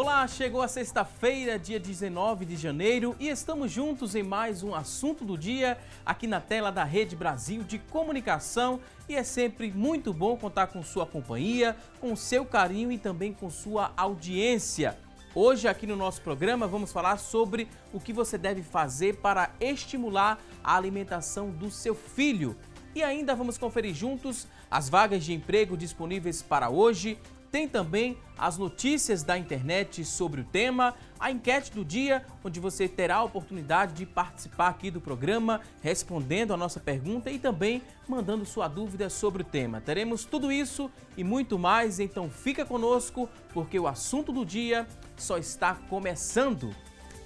Olá, chegou a sexta-feira, dia 19 de janeiro e estamos juntos em mais um assunto do dia aqui na tela da Rede Brasil de Comunicação e é sempre muito bom contar com sua companhia, com seu carinho e também com sua audiência. Hoje aqui no nosso programa vamos falar sobre o que você deve fazer para estimular a alimentação do seu filho. E ainda vamos conferir juntos as vagas de emprego disponíveis para hoje. Tem também as notícias da internet sobre o tema, a enquete do dia, onde você terá a oportunidade de participar aqui do programa, respondendo a nossa pergunta e também mandando sua dúvida sobre o tema. Teremos tudo isso e muito mais, então fica conosco, porque o assunto do dia só está começando.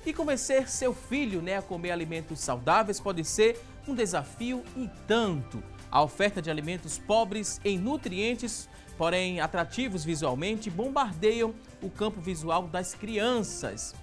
E convencer seu filho, a comer alimentos saudáveis pode ser um desafio e tanto. A oferta de alimentos pobres em nutrientes, porém atrativos visualmente, bombardeiam o campo visual das crianças.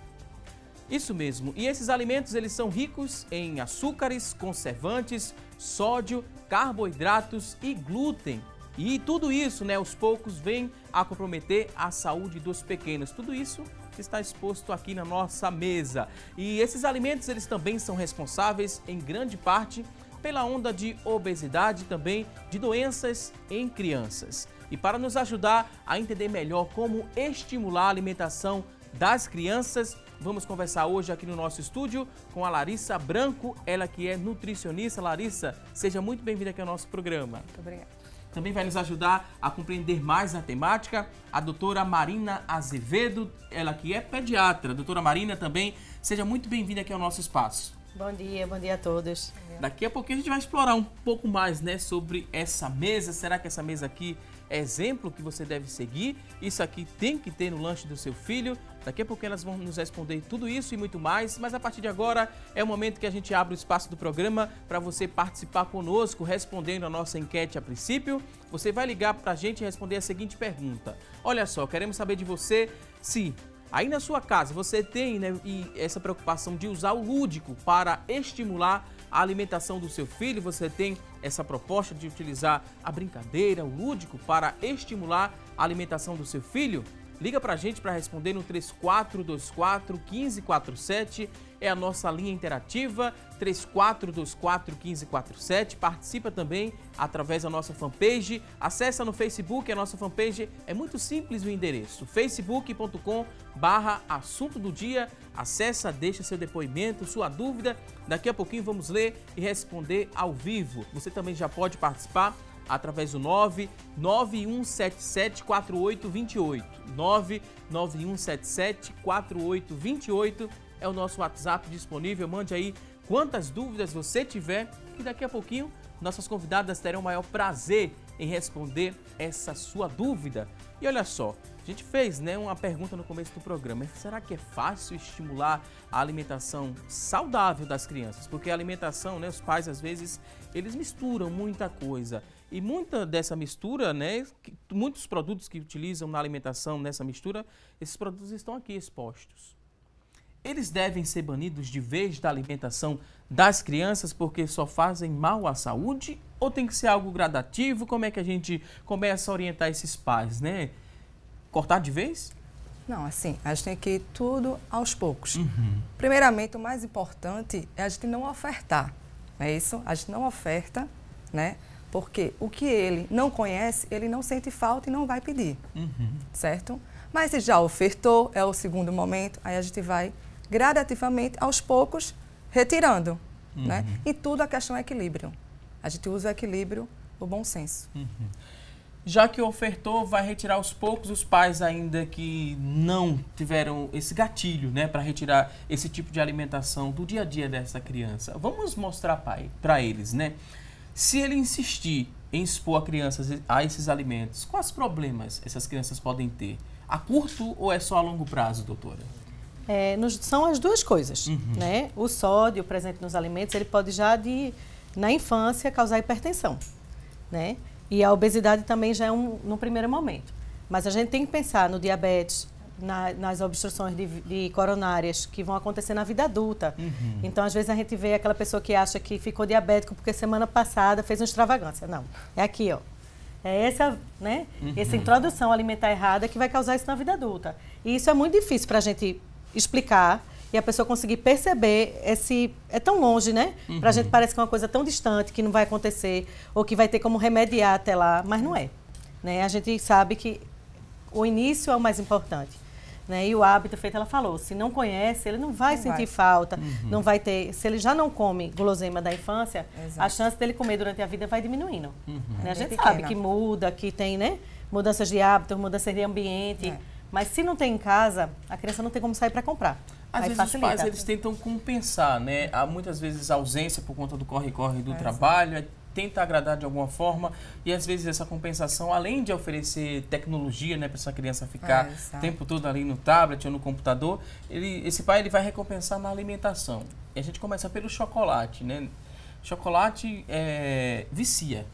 Isso mesmo, e esses alimentos eles são ricos em açúcares, conservantes, sódio, carboidratos e glúten. E tudo isso, aos poucos, vem a comprometer a saúde dos pequenos. Tudo isso está exposto aqui na nossa mesa. E esses alimentos eles também são responsáveis, em grande parte, pela onda de obesidade e também de doenças em crianças. E para nos ajudar a entender melhor como estimular a alimentação das crianças, vamos conversar hoje aqui no nosso estúdio com a Larissa Branco, ela que é nutricionista. Larissa, seja muito bem-vinda aqui ao nosso programa. Muito obrigada. Também vai nos ajudar a compreender mais a temática a doutora Marina Azevedo, ela que é pediatra. Doutora Marina, também seja muito bem-vinda aqui ao nosso espaço. Bom dia a todos. Daqui a pouquinho a gente vai explorar um pouco mais, sobre essa mesa. Será que essa mesa aqui é exemplo que você deve seguir? Isso aqui tem que ter no lanche do seu filho? Daqui a pouquinho elas vão nos responder tudo isso e muito mais. Mas a partir de agora é o momento que a gente abre o espaço do programa para você participar conosco, respondendo a nossa enquete a princípio. Você vai ligar para a gente e responder a seguinte pergunta. Olha só, queremos saber de você se aí na sua casa você tem essa preocupação de usar o lúdico para estimular a alimentação do seu filho. Você tem essa proposta de utilizar a brincadeira, o lúdico para estimular a alimentação do seu filho? Liga pra gente para responder no 3424-1547, é a nossa linha interativa, 3424-1547. Participa também através da nossa fanpage, acessa no Facebook, a nossa fanpage é muito simples o endereço, facebook.com/assunto do dia, acessa, deixa seu depoimento, sua dúvida, daqui a pouquinho vamos ler e responder ao vivo. Você também já pode participar através do 991774828. 991774828 é o nosso WhatsApp disponível. Mande aí quantas dúvidas você tiver e daqui a pouquinho nossas convidadas terão o maior prazer em responder essa sua dúvida. E olha só, a gente fez uma pergunta no começo do programa. Será que é fácil estimular a alimentação saudável das crianças? Porque a alimentação, os pais às vezes, eles misturam muita coisa. E muita dessa mistura, muitos produtos que utilizam na alimentação, nessa mistura, esses produtos estão aqui expostos. Eles devem ser banidos de vez da alimentação das crianças porque só fazem mal à saúde? Ou tem que ser algo gradativo? Como é que a gente começa a orientar esses pais, Cortar de vez? Não, assim, a gente tem que ir tudo aos poucos. Primeiramente, o mais importante é a gente não ofertar, não é isso? A gente não oferta, Porque o que ele não conhece, ele não sente falta e não vai pedir, certo? Mas se já ofertou, é o segundo momento, aí a gente vai gradativamente, aos poucos, retirando, E tudo a questão é equilíbrio. A gente usa o equilíbrio, o bom senso. Já que ofertou, vai retirar aos poucos. Os pais ainda que não tiveram esse gatilho, para retirar esse tipo de alimentação do dia a dia dessa criança. Vamos mostrar para eles, Se ele insistir em expor a criança a esses alimentos, quais problemas essas crianças podem ter? A curto ou é só a longo prazo, doutora? São as duas coisas, O sódio presente nos alimentos, ele pode já na infância causar hipertensão, E a obesidade também já é no primeiro momento. Mas a gente tem que pensar no diabetes, nas obstruções de coronárias que vão acontecer na vida adulta. Então, às vezes, a gente vê aquela pessoa que acha que ficou diabético porque semana passada fez uma extravagância. Não, é aqui, ó. É essa, né, essa introdução alimentar errada que vai causar isso na vida adulta. E isso é muito difícil para a gente explicar e a pessoa conseguir perceber é tão longe, né? Para a gente parece que é uma coisa tão distante, que não vai acontecer, ou que vai ter como remediar até lá, mas não é. Né? A gente sabe que o início é o mais importante. Né? E o hábito, feito ela falou, se não conhece, ele não vai sentir falta, não vai ter... Se ele já não come guloseima da infância, a chance dele comer durante a vida vai diminuindo. Né? A gente sabe que muda, que tem, né, mudanças de hábitos, mudanças de ambiente, mas se não tem em casa, a criança não tem como sair para comprar. Às vezes facilita. Os pais eles tentam compensar, né? Há muitas vezes ausência por conta do corre-corre do trabalho, tenta agradar de alguma forma e às vezes essa compensação, além de oferecer tecnologia, né, para essa criança ficar o tempo todo ali no tablet ou no computador, esse pai ele vai recompensar na alimentação. E a gente começa pelo chocolate, né? Chocolate vicia.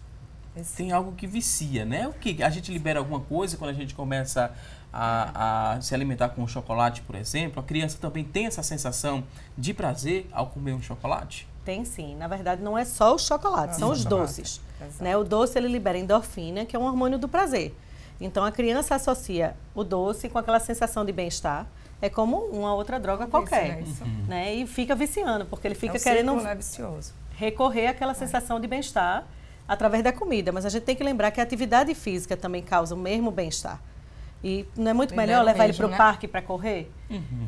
Tem algo que vicia, né? O que a gente libera alguma coisa quando a gente começa a se alimentar com chocolate, por exemplo? A criança também tem essa sensação de prazer ao comer um chocolate? Tem sim. Na verdade, não é só o chocolate, são os doces. Né? O doce, ele libera endorfina, que é um hormônio do prazer. Então, a criança associa o doce com aquela sensação de bem-estar. É como uma outra droga qualquer. Né? E fica viciando, porque ele fica querendo recorrer àquela sensação de bem-estar através da comida. Mas a gente tem que lembrar que a atividade física também causa o mesmo bem-estar. E não é muito melhor levar ele para o parque para correr?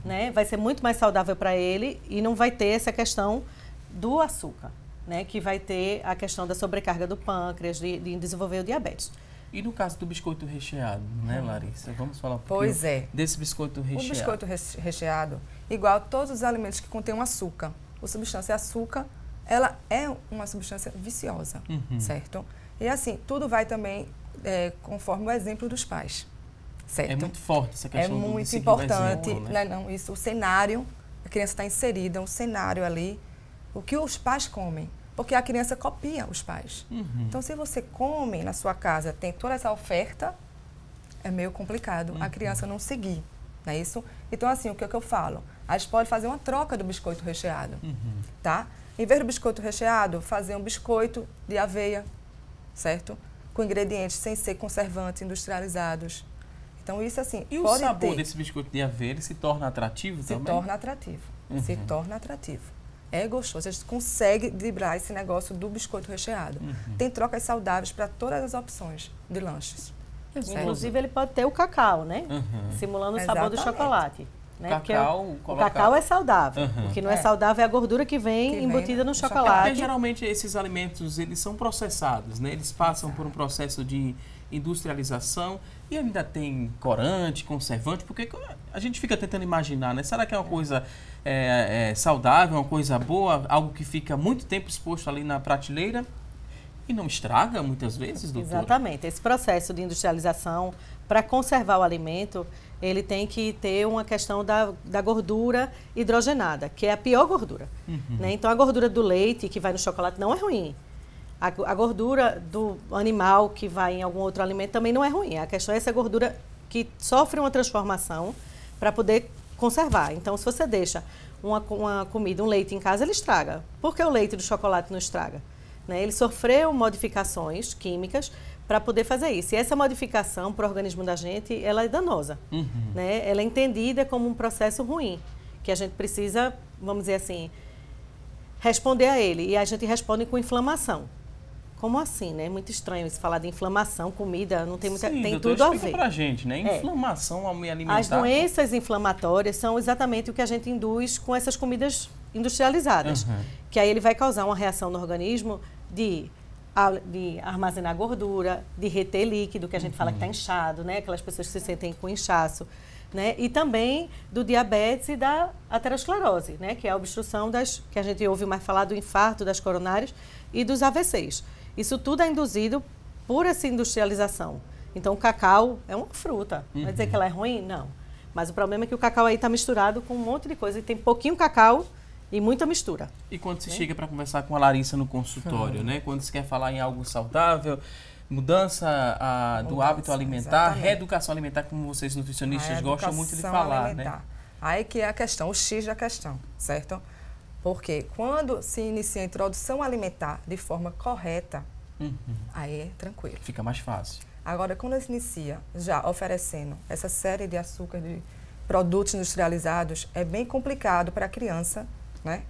Né? Vai ser muito mais saudável para ele e não vai ter essa questão do açúcar, né? Que vai ter a questão da sobrecarga do pâncreas, de desenvolver o diabetes. E no caso do biscoito recheado, né, Larissa? Vamos falar um pouquinho desse biscoito recheado. O biscoito recheado, igual a todos os alimentos que contêm açúcar, a substância açúcar, ela é uma substância viciosa, certo? E assim, tudo vai também conforme o exemplo dos pais. Certo. É muito forte essa questão. É muito importante, exemplo, né? Não, isso, o cenário, a criança está inserida, um cenário ali, o que os pais comem, porque a criança copia os pais. Então, se você come na sua casa, tem toda essa oferta, é meio complicado a criança não seguir, não é isso? Então, assim, o que eu falo? A gente pode fazer uma troca do biscoito recheado, tá? Em vez do biscoito recheado, fazer um biscoito de aveia, certo? Com ingredientes sem ser conservantes, industrializados. Então, isso assim, e o sabor desse biscoito de aveia, ele se torna atrativo também? Se torna atrativo. Se torna atrativo. É gostoso. A gente consegue driblar esse negócio do biscoito recheado. Tem trocas saudáveis para todas as opções de lanches. Inclusive, ele pode ter o cacau, né? Simulando o sabor do chocolate. Né? O cacau é saudável. O que não é saudável é a gordura que vem embutida no chocolate. Porque geralmente esses alimentos, eles são processados, né? Eles passam por um processo de industrialização e ainda tem corante, conservante, porque a gente fica tentando imaginar, né? Será que é uma coisa saudável, uma coisa boa, algo que fica muito tempo exposto ali na prateleira e não estraga muitas vezes, doutora? Exatamente. Esse processo de industrialização, para conservar o alimento, ele tem que ter uma questão da gordura hidrogenada, que é a pior gordura. Né? Então, a gordura do leite que vai no chocolate não é ruim. A gordura do animal que vai em algum outro alimento também não é ruim. A questão é essa gordura que sofre uma transformação para poder conservar. Então, se você deixa uma comida, um leite em casa, ele estraga. Por que o leite do chocolate não estraga? Né? Ele sofreu modificações químicas para poder fazer isso. E essa modificação para o organismo da gente, ela é danosa. Né? Ela é entendida como um processo ruim, que a gente precisa, vamos dizer assim, responder a ele. E a gente responde com inflamação. Como assim, né? É muito estranho isso, falar de inflamação, comida, não tem muita... Sim, tem doutor, tudo a ver. Explica pra gente, né? Inflamação ao me alimentar. As doenças inflamatórias são exatamente o que a gente induz com essas comidas industrializadas. Que aí ele vai causar uma reação no organismo de armazenar gordura, de reter líquido, que a gente fala que está inchado, né? Aquelas pessoas que se sentem com inchaço. Né? E também do diabetes e da aterosclerose, né? Que é a obstrução que a gente ouve mais falar do infarto das coronárias e dos AVCs. Isso tudo é induzido por essa industrialização. Então, o cacau é uma fruta. Vai dizer que ela é ruim? Não. Mas o problema é que o cacau aí está misturado com um monte de coisa. E tem pouquinho cacau e muita mistura. E quando se chega para conversar com a Larissa no consultório, né? Quando se quer falar em algo saudável, mudança do hábito alimentar, reeducação alimentar, como vocês nutricionistas gostam muito de falar, né? Aí que é a questão, o X da questão, certo? Porque quando se inicia a introdução alimentar de forma correta, Aí é tranquilo. Fica mais fácil. Agora, quando se inicia já oferecendo essa série de açúcar, de produtos industrializados, é bem complicado para a criança, né?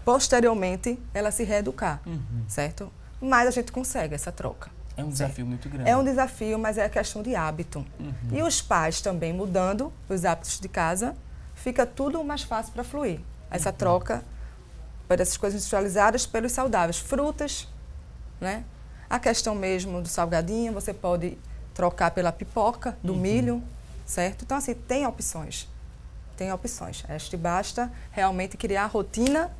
Posteriormente, ela se reeducar, certo? Mas a gente consegue essa troca. É um desafio muito grande. É um desafio, mas é questão de hábito. E os pais também mudando os hábitos de casa, fica tudo mais fácil para fluir. Essa troca para essas coisas industrializadas pelos saudáveis. Frutas, né? A questão mesmo do salgadinho, você pode trocar pela pipoca, do milho, certo? Então, assim, tem opções. Tem opções. Acho que basta realmente criar a rotina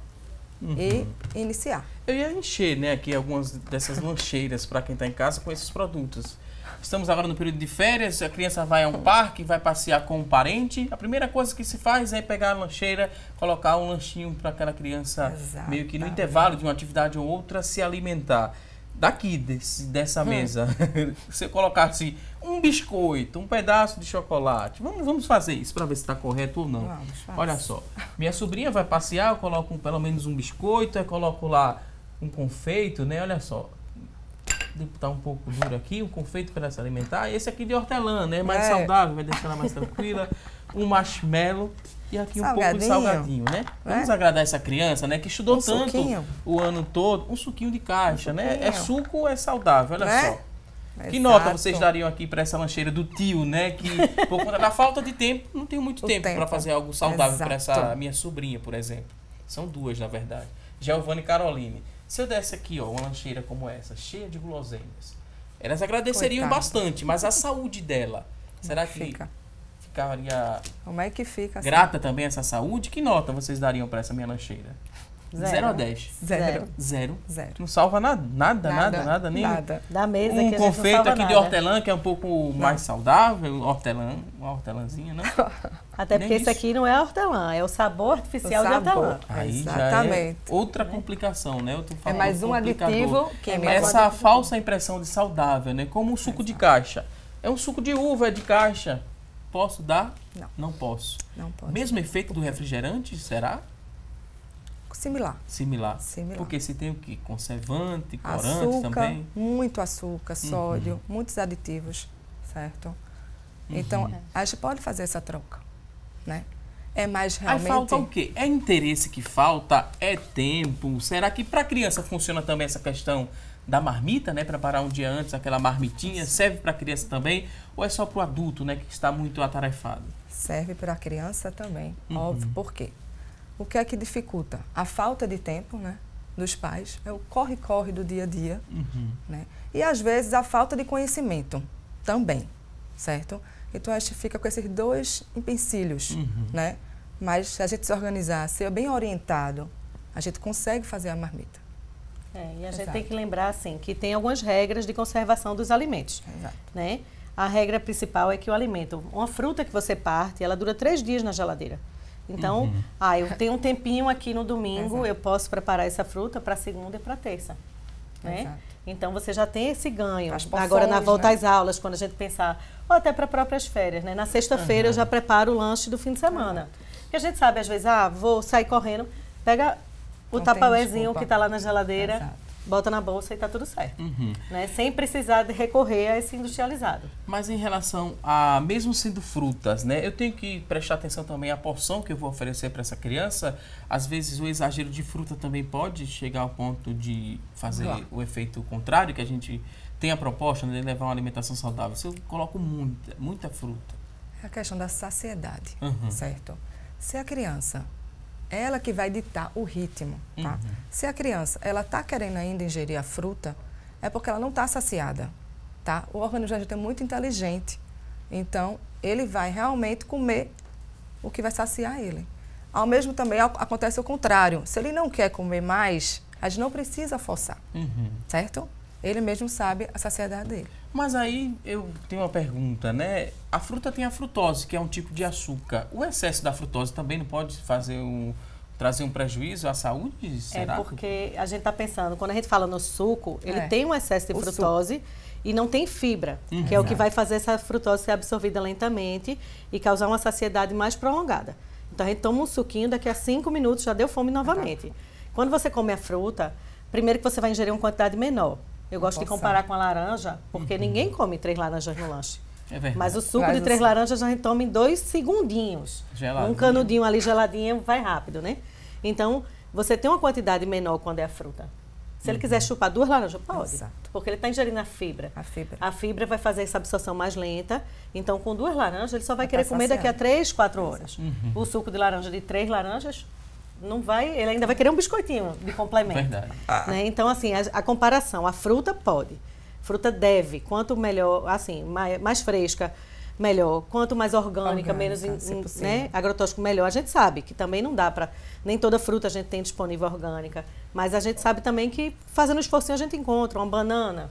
e iniciar. Eu ia encher, né, aqui algumas dessas lancheiras para quem está em casa com esses produtos. Estamos agora no período de férias, a criança vai a um parque, vai passear com um parente. A primeira coisa que se faz é pegar a lancheira, colocar um lanchinho para aquela criança, meio que no intervalo de uma atividade ou outra, se alimentar. Daqui, dessa mesa, se eu colocasse um biscoito, um pedaço de chocolate, vamos fazer isso para ver se está correto ou não. Olha só, minha sobrinha vai passear, eu coloco pelo menos um biscoito, eu coloco lá um confeito, né? Olha só, tá um pouco duro aqui, um confeito para ela se alimentar. Esse aqui de hortelã, né? Mais saudável, vai deixar ela mais tranquila. Um marshmallow e aqui um pouco de salgadinho, né? Vamos agradar essa criança, né? Que estudou tanto o ano todo. Um suquinho de caixa, né? É suco, é saudável, olha só. Que nota vocês dariam aqui para essa lancheira do tio, né? Que por conta da falta de tempo, não tenho muito tempo para fazer algo saudável para essa minha sobrinha, por exemplo. São duas, na verdade. Giovana e Caroline. Se eu desse aqui, ó, uma lancheira como essa, cheia de guloseimas, elas agradeceriam bastante, mas a saúde dela, será que ficaria como é que fica assim? Grata também essa saúde? Que nota vocês dariam para essa minha lancheira? 0 a 10? 0. Não salva nada, nem nada. Da mesa um que confeito aqui nada. de hortelã, que é um pouco mais saudável, uma hortelãzinha, né? Até porque esse aqui não é hortelã, é o sabor artificial de hortelã. Aí exatamente. Já é outra complicação, né? É mais um aditivo. Essa falsa impressão de saudável, né? Como um suco de caixa. É um suco de uva, é de caixa. Posso dar? Não. Não posso. Não pode. Mesmo efeito do refrigerante, será? Similar. Porque se tem o quê? Conservante, corante açúcar, também? Muito açúcar, sódio, muitos aditivos, certo? Então, a gente pode fazer essa troca, né? É mais realmente... Aí falta o quê? É interesse que falta? É tempo? Será que para a criança funciona também essa questão da marmita, né? Preparar um dia antes aquela marmitinha, serve para a criança também? Ou é só para o adulto, né? Que está muito atarefado? Serve para a criança também, óbvio. Por quê? O que é que dificulta? A falta de tempo, né, dos pais, é o corre-corre do dia a dia, né? E às vezes a falta de conhecimento também, certo? Então a gente fica com esses dois empecilhos, né? Mas se a gente se organizar, ser bem orientado, a gente consegue fazer a marmita. E a gente tem que lembrar, assim, que tem algumas regras de conservação dos alimentos, né? A regra principal é que o alimento, uma fruta que você parte, ela dura 3 dias na geladeira. Então, eu tenho um tempinho aqui no domingo, eu posso preparar essa fruta para segunda e para terça, né? Então, você já tem esse ganho. Agora, na volta às aulas, quando a gente pensar, ou até para próprias férias, né? Na sexta-feira, eu já preparo o lanche do fim de semana. Porque a gente sabe, às vezes, vou sair correndo, pega o tapauezinho que está lá na geladeira, bota na bolsa e está tudo certo. Né? Sem precisar de recorrer a esse industrializado. Mas em relação a, mesmo sendo frutas, né? Eu tenho que prestar atenção também à porção que eu vou oferecer para essa criança. Às vezes o exagero de fruta também pode chegar ao ponto de fazer o efeito contrário, que a gente tem a proposta, né, de levar uma alimentação saudável. Se eu coloco muita fruta. É a questão da saciedade, certo? Se a criança... ela que vai ditar o ritmo, tá? Se a criança, ela tá querendo ainda ingerir a fruta, é porque ela não está saciada, tá? O organismo é muito inteligente, então ele vai realmente comer o que vai saciar ele. Ao mesmo também acontece o contrário, se ele não quer comer mais, a gente não precisa forçar, certo? Ele mesmo sabe a saciedade dele. Mas aí eu tenho uma pergunta, né? A fruta tem a frutose, que é um tipo de açúcar. O excesso da frutose também não pode trazer um prejuízo à saúde? Será? É porque a gente está pensando, quando a gente fala no suco, ele tem um excesso de frutose e não tem fibra, que é o que vai fazer essa frutose ser absorvida lentamente e causar uma saciedade mais prolongada. Então a gente toma um suquinho, daqui a 5 minutos já deu fome novamente. Quando você come a fruta, primeiro que você vai ingerir uma quantidade menor. Eu gosto de comparar com a laranja, porque ninguém come 3 laranjas no lanche. É verdade. Mas o suco de 3 laranjas a gente toma em 2 segundinhos. Geladinho. Um canudinho ali geladinho vai rápido, né? Então, você tem uma quantidade menor quando é a fruta. Se ele quiser chupar 2 laranjas, pode. Exato. Porque ele está ingerindo a fibra. A fibra. A fibra vai fazer essa absorção mais lenta. Então, com 2 laranjas, ele só vai querer Tá comer daqui a saciado. 3, 4 horas. O suco de laranja de 3 laranjas, não vai, ele ainda vai querer um biscoitinho de complemento. Verdade. Né? Então, assim, a comparação, a fruta pode. Fruta deve, quanto melhor, assim, mais fresca, melhor. Quanto mais orgânica, menos né, agrotóxico, melhor. A gente sabe que também não dá para... Nem toda fruta a gente tem disponível orgânica. Mas a gente sabe também que, fazendo um esforcinho, a gente encontra uma banana,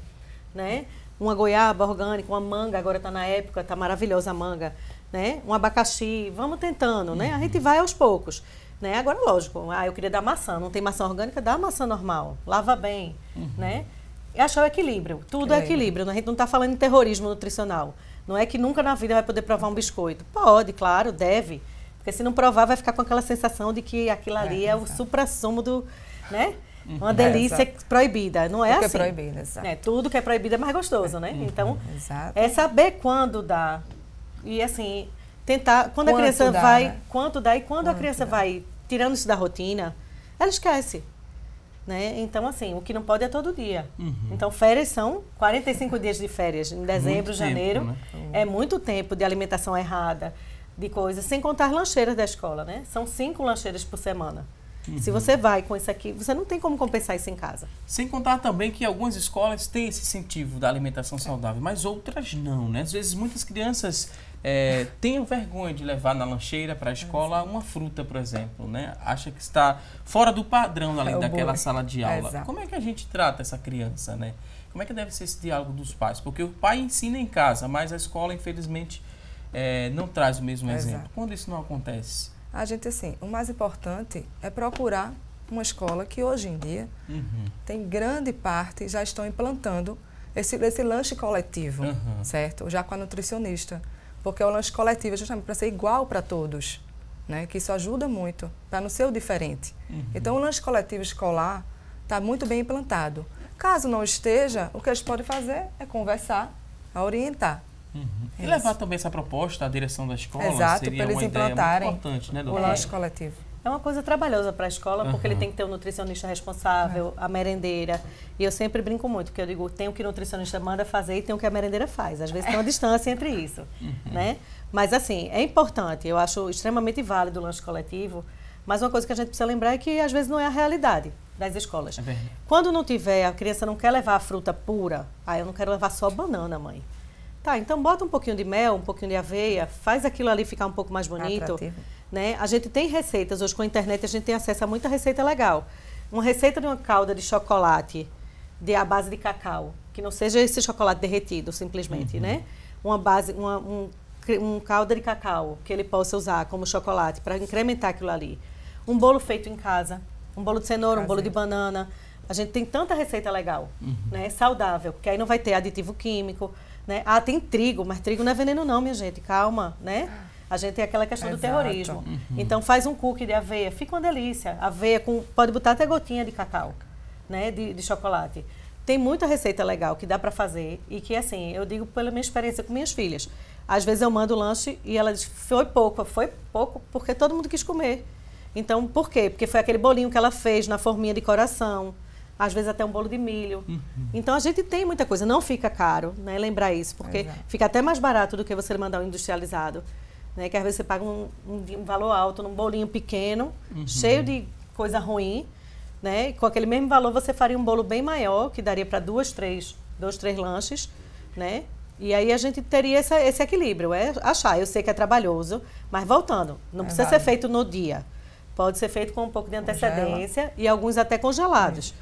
né? Uma goiaba orgânica, uma manga, agora está na época, está maravilhosa a manga, né? Um abacaxi, vamos tentando, né? A gente vai aos poucos. Né? Agora, lógico, eu queria dar maçã, não tem maçã orgânica, dá maçã normal, lava bem, né? E achar o equilíbrio, tudo é equilíbrio, a gente não está falando em terrorismo nutricional. Não é que nunca na vida vai poder provar um biscoito. Pode, claro, deve. Porque se não provar, vai ficar com aquela sensação de que aquilo ali é o suprassumo do, né? Uma delícia proibida. Não é Tudo assim. Que é proibido, exato. Tudo que é proibido é mais gostoso, né? Então, exato. é saber quando dá. E assim, tentar, quando a criança vai, né? Quanto dá e quando a criança vai tirando isso da rotina, ela esquece. Né? Então, assim, o que não pode é todo dia. Então, férias são 45 dias de férias. Em dezembro, janeiro, né? É muito tempo de alimentação errada, de coisas, sem contar as lancheiras da escola, né? São 5 lancheiras por semana. Se você vai com isso aqui, você não tem como compensar isso em casa. Sem contar também que algumas escolas têm esse incentivo da alimentação saudável, mas outras não, né? Às vezes muitas crianças têm vergonha de levar na lancheira para a escola uma fruta, por exemplo, né? Acha que está fora do padrão ali daquela sala de aula. Como é que a gente trata essa criança, né? Como é que deve ser esse diálogo dos pais? Porque o pai ensina em casa, mas a escola, infelizmente, não traz o mesmo exemplo. Quando isso não acontece? A gente, assim, o mais importante é procurar uma escola que hoje em dia tem grande parte, já estão implantando esse lanche coletivo, certo? Já com a nutricionista. Porque o lanche coletivo é justamente para ser igual para todos, né? Que isso ajuda muito, para não ser o diferente. Então, o lanche coletivo escolar está muito bem implantado. Caso não esteja, o que eles podem fazer é conversar, orientar. E levar também essa proposta à direção da escola. Exato, seria para eles uma implantarem ideia muito importante, né, o lanche coletivo. É uma coisa trabalhosa para a escola, porque ele tem que ter um nutricionista responsável, a merendeira. E eu sempre brinco muito, porque eu digo, tem o que o nutricionista manda fazer e tem o que a merendeira faz. Às vezes tem uma distância entre isso, né? Mas, assim, é importante. Eu acho extremamente válido o lanche coletivo. Mas uma coisa que a gente precisa lembrar é que, às vezes, não é a realidade das escolas. É verdade. Quando não tiver, a criança não quer levar a fruta pura. Eu não quero levar só banana, mãe. Tá, então bota um pouquinho de mel, um pouquinho de aveia, faz aquilo ali ficar um pouco mais bonito. Né? A gente tem receitas, hoje com a internet a gente tem acesso a muita receita legal. Uma receita de uma calda de chocolate à base de cacau, que não seja esse chocolate derretido, simplesmente, né? Um calda de cacau que ele possa usar como chocolate para incrementar aquilo ali. Um bolo feito em casa, um bolo de cenoura, um bolo de banana. A gente tem tanta receita legal, né? Saudável, porque aí não vai ter aditivo químico, né? Tem trigo, mas trigo não é veneno não, minha gente, calma, né? A gente tem aquela questão do terrorismo. Então, faz um cookie de aveia, fica uma delícia. Aveia, pode botar até gotinha de cacau, né? De chocolate. Tem muita receita legal que dá para fazer e que, assim, eu digo pela minha experiência com minhas filhas. Às vezes eu mando o lanche e ela diz, foi pouco, porque todo mundo quis comer. Então, por quê? Porque foi aquele bolinho que ela fez na forminha de coração. Às vezes até um bolo de milho. Então, a gente tem muita coisa. Não fica caro, né? Lembrar isso, porque fica até mais barato do que você mandar um industrializado. Né? Que às vezes você paga um valor alto num bolinho pequeno, cheio de coisa ruim. Né? E com aquele mesmo valor, você faria um bolo bem maior, que daria para 2, 3 lanches. Né? E aí a gente teria esse equilíbrio. Eu sei que é trabalhoso, mas voltando, não precisa ser feito no dia. Pode ser feito com um pouco de antecedência e alguns até congelados.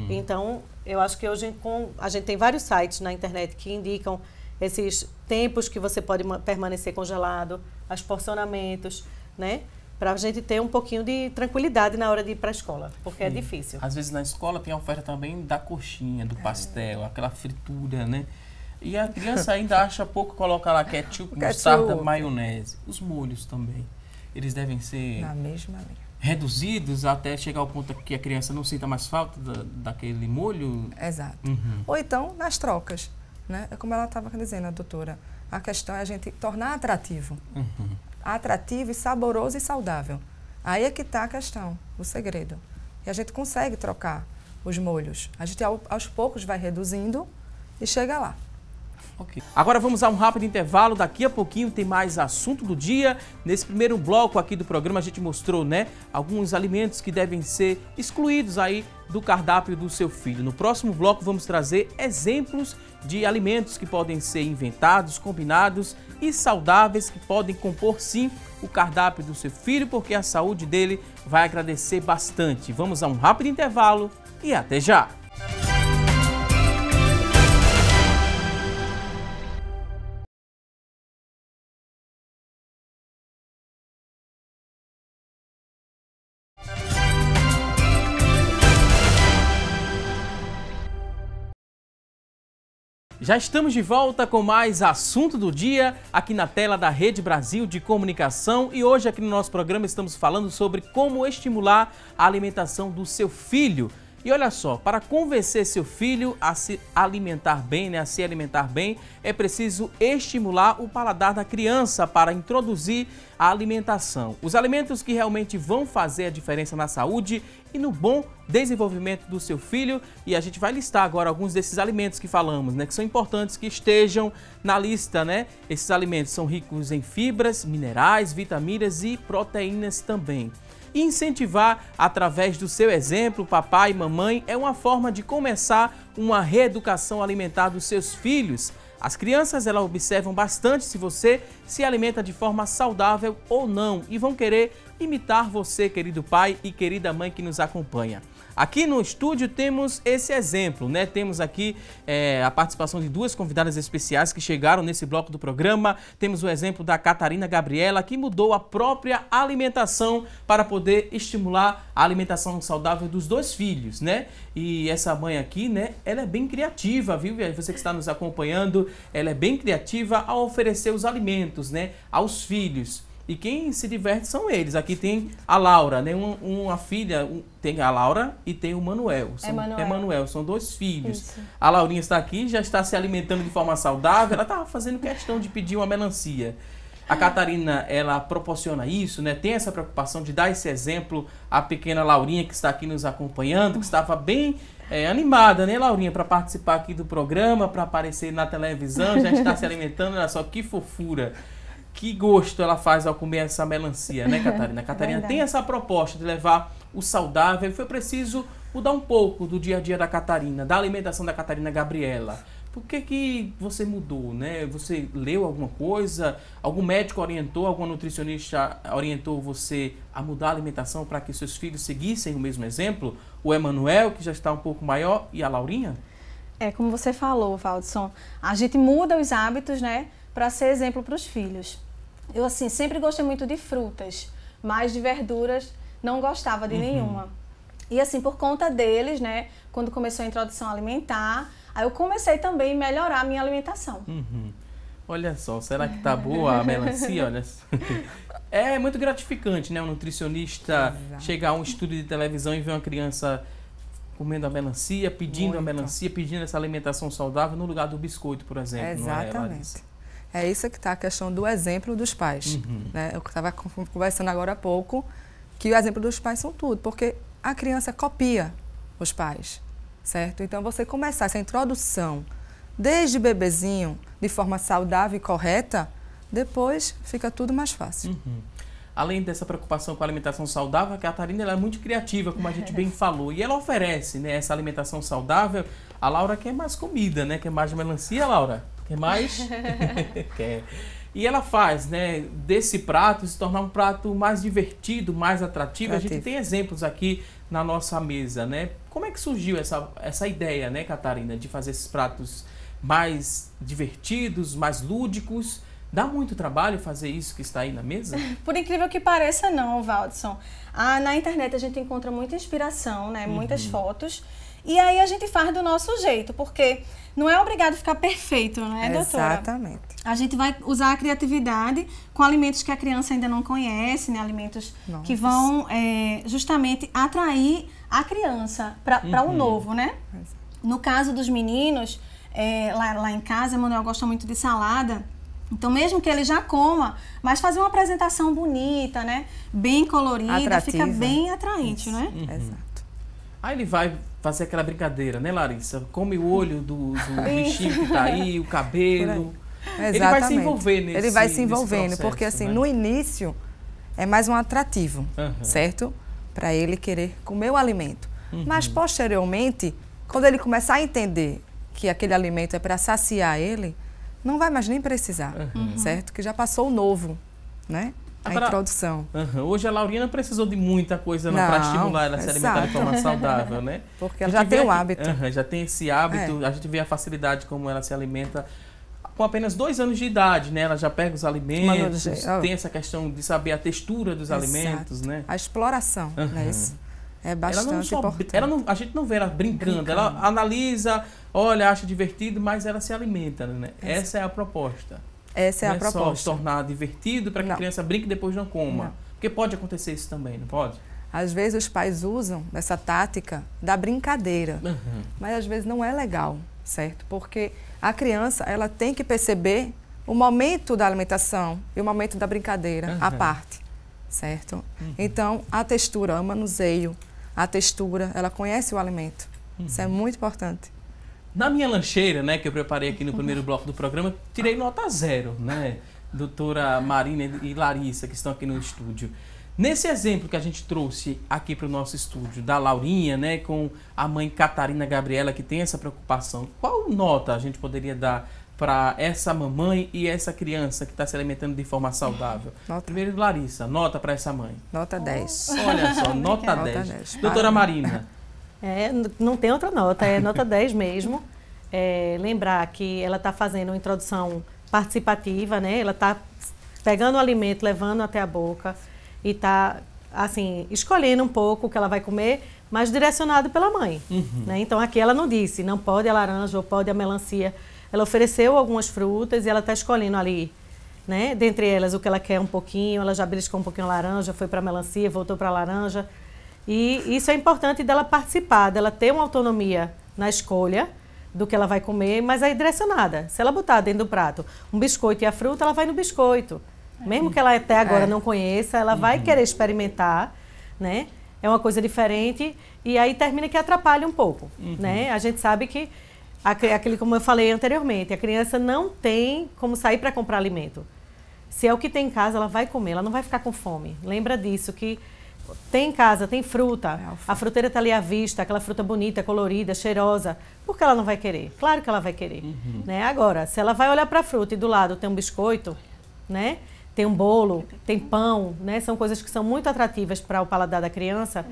Então, eu acho que hoje a gente tem vários sites na internet que indicam esses tempos que você pode permanecer congelado, os porcionamentos, né? Para a gente ter um pouquinho de tranquilidade na hora de ir para a escola, porque é difícil. Às vezes na escola tem a oferta também da coxinha, do pastel, aquela fritura, né? E a criança ainda acha pouco colocar lá ketchup, mostarda, maionese. Os molhos também. Eles devem ser... Na mesma linha. reduzidos até chegar ao ponto que a criança não sinta mais falta daquele molho? Exato. Uhum. Ou então nas trocas, né? É como ela estava dizendo, a doutora. A questão é a gente tornar atrativo. Uhum. Atrativo e saboroso e saudável. Aí é que está a questão, o segredo. E a gente consegue trocar os molhos. A gente aos poucos vai reduzindo e chega lá. Okay. Agora vamos a um rápido intervalo, daqui a pouquinho tem mais assunto do dia. Nesse primeiro bloco aqui do programa a gente mostrou, né, alguns alimentos que devem ser excluídos aí do cardápio do seu filho. No próximo bloco vamos trazer exemplos de alimentos que podem ser inventados, combinados e saudáveis que podem compor sim o cardápio do seu filho, porque a saúde dele vai agradecer bastante. Vamos a um rápido intervalo e até já! Já estamos de volta com mais assunto do dia aqui na tela da Rede Brasil de Comunicação e hoje aqui no nosso programa estamos falando sobre como estimular a alimentação do seu filho. E olha só, para convencer seu filho a se alimentar bem, né, a se alimentar bem, é preciso estimular o paladar da criança para introduzir a alimentação. Os alimentos que realmente vão fazer a diferença na saúde e no bom desenvolvimento do seu filho. E a gente vai listar agora alguns desses alimentos que falamos, né, que são importantes que estejam na lista, né? Esses alimentos são ricos em fibras, minerais, vitaminas e proteínas também. Incentivar através do seu exemplo, papai e mamãe, é uma forma de começar uma reeducação alimentar dos seus filhos. As crianças, elas observam bastante se você se alimenta de forma saudável ou não e vão querer imitar você, querido pai e querida mãe que nos acompanha. Aqui no estúdio temos esse exemplo, né? Temos aqui a participação de duas convidadas especiais que chegaram nesse bloco do programa. Temos o exemplo da Catarina Gabriela, que mudou a própria alimentação para poder estimular a alimentação saudável dos dois filhos, né? E essa mãe aqui, né? Ela é bem criativa, viu? Você que está nos acompanhando, ela é bem criativa ao oferecer os alimentos, né? Aos filhos. E quem se diverte são eles. Aqui tem a Laura, né? Uma filha, tem a Laura e tem o Manuel. Manuel, são dois filhos. Isso. A Laurinha está aqui, já está se alimentando de forma saudável. Ela estava fazendo questão de pedir uma melancia. A Catarina, ela proporciona isso, né? Tem essa preocupação de dar esse exemplo à pequena Laurinha que está aqui nos acompanhando, que estava bem animada, né, Laurinha, para participar aqui do programa, para aparecer na televisão, já está se alimentando. Olha só que fofura. Que gosto ela faz ao comer essa melancia, né, Catarina? A Catarina tem essa proposta de levar o saudável. Foi preciso mudar um pouco do dia a dia da Catarina, da alimentação da Catarina Gabriela. Por que você mudou, né? Você leu alguma coisa? Algum médico orientou, alguma nutricionista orientou você a mudar a alimentação para que seus filhos seguissem o mesmo exemplo? O Emanuel, que já está um pouco maior, e a Laurinha? É como você falou, Valdson. A gente muda os hábitos, né, para ser exemplo para os filhos. Eu, assim, sempre gostei muito de frutas, mas de verduras não gostava de nenhuma. E, assim, por conta deles, né, quando começou a introdução alimentar, aí eu comecei também a melhorar a minha alimentação. Olha só, será que tá boa a melancia? Olha. É muito gratificante, né, um nutricionista chegar a um estúdio de televisão e ver uma criança comendo a melancia, pedindo a melancia, pedindo essa alimentação saudável no lugar do biscoito, por exemplo. Exatamente. É isso que está a questão do exemplo dos pais. Né? Eu estava conversando agora há pouco que o exemplo dos pais são tudo, porque a criança copia os pais, certo? Então, você começar essa introdução desde bebezinho, de forma saudável e correta, depois fica tudo mais fácil. Além dessa preocupação com a alimentação saudável, a Catarina ela é muito criativa, como a gente bem falou, e ela oferece, né, essa alimentação saudável. A Laura quer mais comida, né? Quer mais melancia, Laura? Quer mais? Quer. E ela faz, né, desse prato se tornar um prato mais divertido, mais atrativo. A gente tem exemplos aqui na nossa mesa, né? Como é que surgiu essa ideia, né, Catarina, de fazer esses pratos mais divertidos, mais lúdicos? Dá muito trabalho fazer isso que está aí na mesa? Por incrível que pareça, não, Valdson. Na internet a gente encontra muita inspiração, né? Muitas fotos. E aí a gente faz do nosso jeito, porque não é obrigado a ficar perfeito, não é, doutora? Exatamente. A gente vai usar a criatividade com alimentos que a criança ainda não conhece, né? Alimentos que vão justamente atrair a criança para o novo, né? No caso dos meninos, lá em casa, Emanuel gosta muito de salada. Então, mesmo que ele já coma, mas fazer uma apresentação bonita, né? Bem colorida, atrativa. Fica bem atraente, né? Exato. Aí ele vai fazer aquela brincadeira, né, Larissa? Come o olho do bichinho que tá aí, o cabelo. Exatamente. Ele vai se envolver nesse Ele vai se envolvendo, processo, porque assim, né? no início é mais um atrativo, certo? Para ele querer comer o alimento. Mas posteriormente, quando ele começar a entender que aquele alimento é para saciar ele, não vai mais nem precisar, certo? Que já passou o novo, né? Agora, a introdução. Hoje a Laurinha não precisou de muita coisa para estimular ela a se alimentar de forma saudável, né? Porque ela já tem o hábito. Já tem esse hábito, a gente vê a facilidade como ela se alimenta com apenas 2 anos de idade, né? Ela já pega os alimentos, tem essa questão de saber a textura dos alimentos, né? A exploração, né? Isso é bastante importante. A gente não vê ela brincando, ela analisa, olha, acha divertido, mas ela se alimenta, né? Essa é a proposta. Essa é a proposta. Não é só se tornar divertido para que a criança brinque e depois não coma. Porque pode acontecer isso também, não pode? Às vezes os pais usam essa tática da brincadeira, mas às vezes não é legal, certo? Porque a criança, ela tem que perceber o momento da alimentação e o momento da brincadeira à parte, certo? Então, a textura, o manuseio, a textura, ela conhece o alimento. Isso é muito importante. Na minha lancheira, né, que eu preparei aqui no primeiro bloco do programa, tirei nota 0, né? Doutora Marina e Larissa, que estão aqui no estúdio. Nesse exemplo que a gente trouxe aqui para o nosso estúdio, da Laurinha, né, com a mãe Catarina Gabriela, que tem essa preocupação, qual nota a gente poderia dar para essa mamãe e essa criança que está se alimentando de forma saudável? Primeiro, Larissa, nota para essa mãe. Nota 10. Olha só, nota 10. Doutora Marina. Não tem outra nota, é nota 10 mesmo. Lembrar que ela está fazendo uma introdução participativa, né? Ela está pegando o alimento, levando até a boca e está, assim, escolhendo um pouco o que ela vai comer, mas direcionado pela mãe. Né? Então, aqui ela não disse, não pode a laranja ou pode a melancia. Ela ofereceu algumas frutas e ela está escolhendo ali, né? Dentre elas, o que ela quer um pouquinho. Ela já beliscou um pouquinho a laranja, foi para a melancia, voltou para a laranja. E isso é importante dela participar, dela ter uma autonomia na escolha do que ela vai comer, mas é direcionada. Se ela botar dentro do prato um biscoito e a fruta, ela vai no biscoito. Mesmo que ela até agora não conheça, ela vai querer experimentar, né? É uma coisa diferente e aí termina que atrapalha um pouco, né? A gente sabe que, aquele, como eu falei anteriormente, a criança não tem como sair para comprar alimento. Se é o que tem em casa, ela vai comer, ela não vai ficar com fome. Lembra disso, que tem em casa, tem fruta, a fruteira está ali à vista, aquela fruta bonita, colorida, cheirosa. Por que ela não vai querer? Claro que ela vai querer. Né? Agora, se ela vai olhar para a fruta e do lado tem um biscoito, né? Tem um bolo, tem pão, né? São coisas que são muito atrativas para o paladar da criança,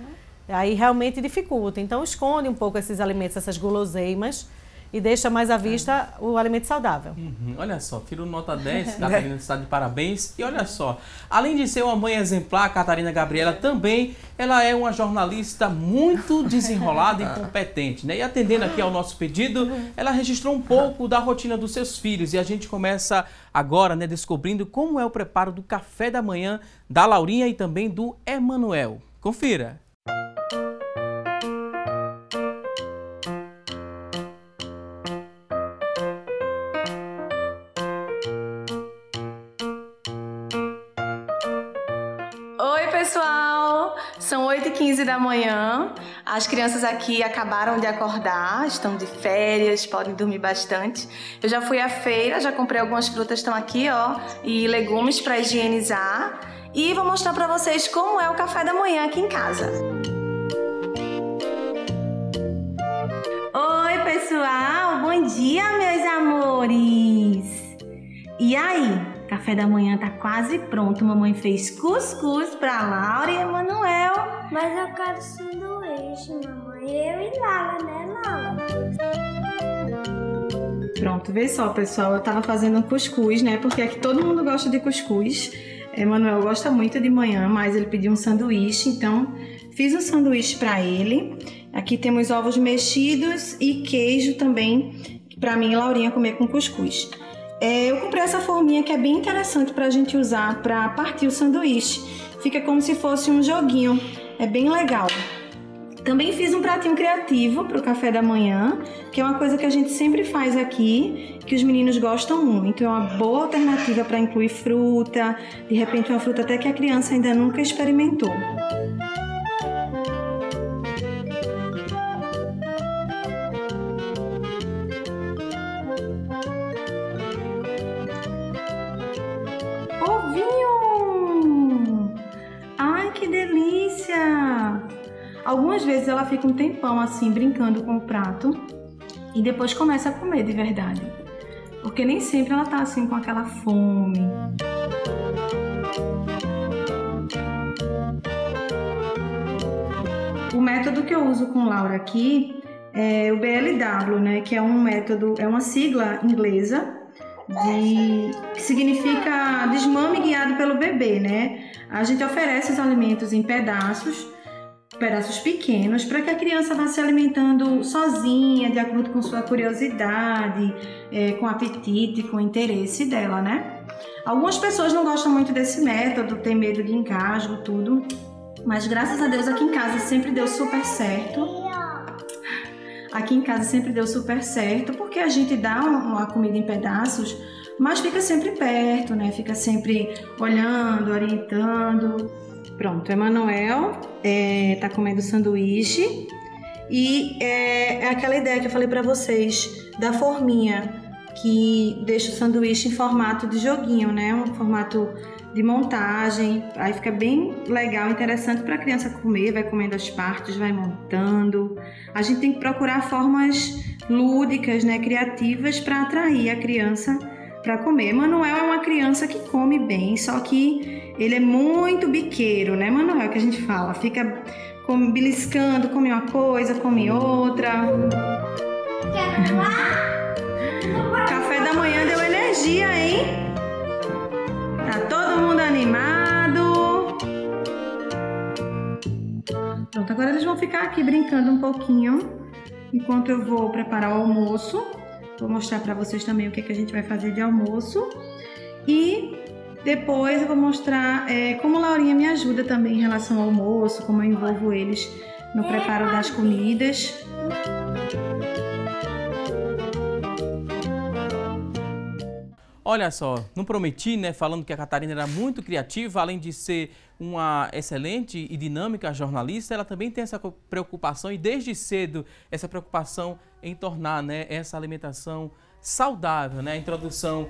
aí realmente dificulta. Então, esconde um pouco esses alimentos, essas guloseimas, e deixa mais à vista o alimento saudável. Olha só, tirou nota 10, Catarina está de parabéns. E olha só, além de ser uma mãe exemplar, a Catarina Gabriela também, ela é uma jornalista muito desenrolada e competente, né? E atendendo aqui ao nosso pedido, ela registrou um pouco da rotina dos seus filhos. E a gente começa agora, né, descobrindo como é o preparo do café da manhã da Laurinha e também do Emanuel. Confira! Pessoal, são 8h15 da manhã, as crianças aqui acabaram de acordar, estão de férias, podem dormir bastante. Eu já fui à feira, já comprei algumas frutas, estão aqui, ó, e legumes para higienizar, e vou mostrar para vocês como é o café da manhã aqui em casa. Oi pessoal, bom dia meus amores! E aí? Café da manhã tá quase pronto. Mamãe fez cuscuz pra Laura e Emanuel. Mas eu quero sanduíche, mamãe. Eu e Lala, né, Lala? Pronto, vê só, pessoal. Eu tava fazendo um cuscuz, né? Porque aqui todo mundo gosta de cuscuz. Emanuel gosta muito de manhã, mas ele pediu um sanduíche. Então, fiz um sanduíche pra ele. Aqui temos ovos mexidos e queijo também, para mim e Laurinha comer com cuscuz. Eu comprei essa forminha que é bem interessante para a gente usar para partir o sanduíche. Fica como se fosse um joguinho, é bem legal. Também fiz um pratinho criativo para o café da manhã, que é uma coisa que a gente sempre faz aqui, que os meninos gostam muito. É uma boa alternativa para incluir fruta, de repente uma fruta até que a criança ainda nunca experimentou. Ovinho! Ai, que delícia! Algumas vezes ela fica um tempão assim, brincando com o prato e depois começa a comer de verdade. Porque nem sempre ela tá assim com aquela fome. O método que eu uso com Laura aqui é o BLW, né? Que é um método, é uma sigla inglesa que significa desmame guiado pelo bebê, né? A gente oferece os alimentos em pedaços pequenos, para que a criança vá se alimentando sozinha, de acordo com sua curiosidade, com apetite, com interesse dela, né? Algumas pessoas não gostam muito desse método, tem medo de engasgo, tudo, mas graças a Deus aqui em casa sempre deu super certo. Aqui em casa sempre deu super certo, porque a gente dá uma comida em pedaços, mas fica sempre perto, né? Fica sempre olhando, orientando. Pronto, Emanuel tá comendo sanduíche e é aquela ideia que eu falei para vocês da forminha que deixa o sanduíche em formato de joguinho, né? Um formato de montagem, aí fica bem legal, interessante para a criança comer, vai comendo as partes, vai montando. A gente tem que procurar formas lúdicas, né, criativas para atrair a criança para comer. Manuel é uma criança que come bem, só que ele é muito biqueiro, né, Manuel, que a gente fala, fica beliscando, come uma coisa, come outra. Café da manhã deu energia, hein? Tá todo mundo animado. Pronto, agora eles vão ficar aqui brincando um pouquinho, enquanto eu vou preparar o almoço. Vou mostrar para vocês também o que a gente vai fazer de almoço. E depois eu vou mostrar como a Laurinha me ajuda também em relação ao almoço, como eu envolvo eles no preparo das comidas. Olha só, não prometi, né, falando que a Catarina era muito criativa, além de ser uma excelente e dinâmica jornalista, ela também tem essa preocupação e desde cedo essa preocupação em tornar, né, essa alimentação saudável, né? A introdução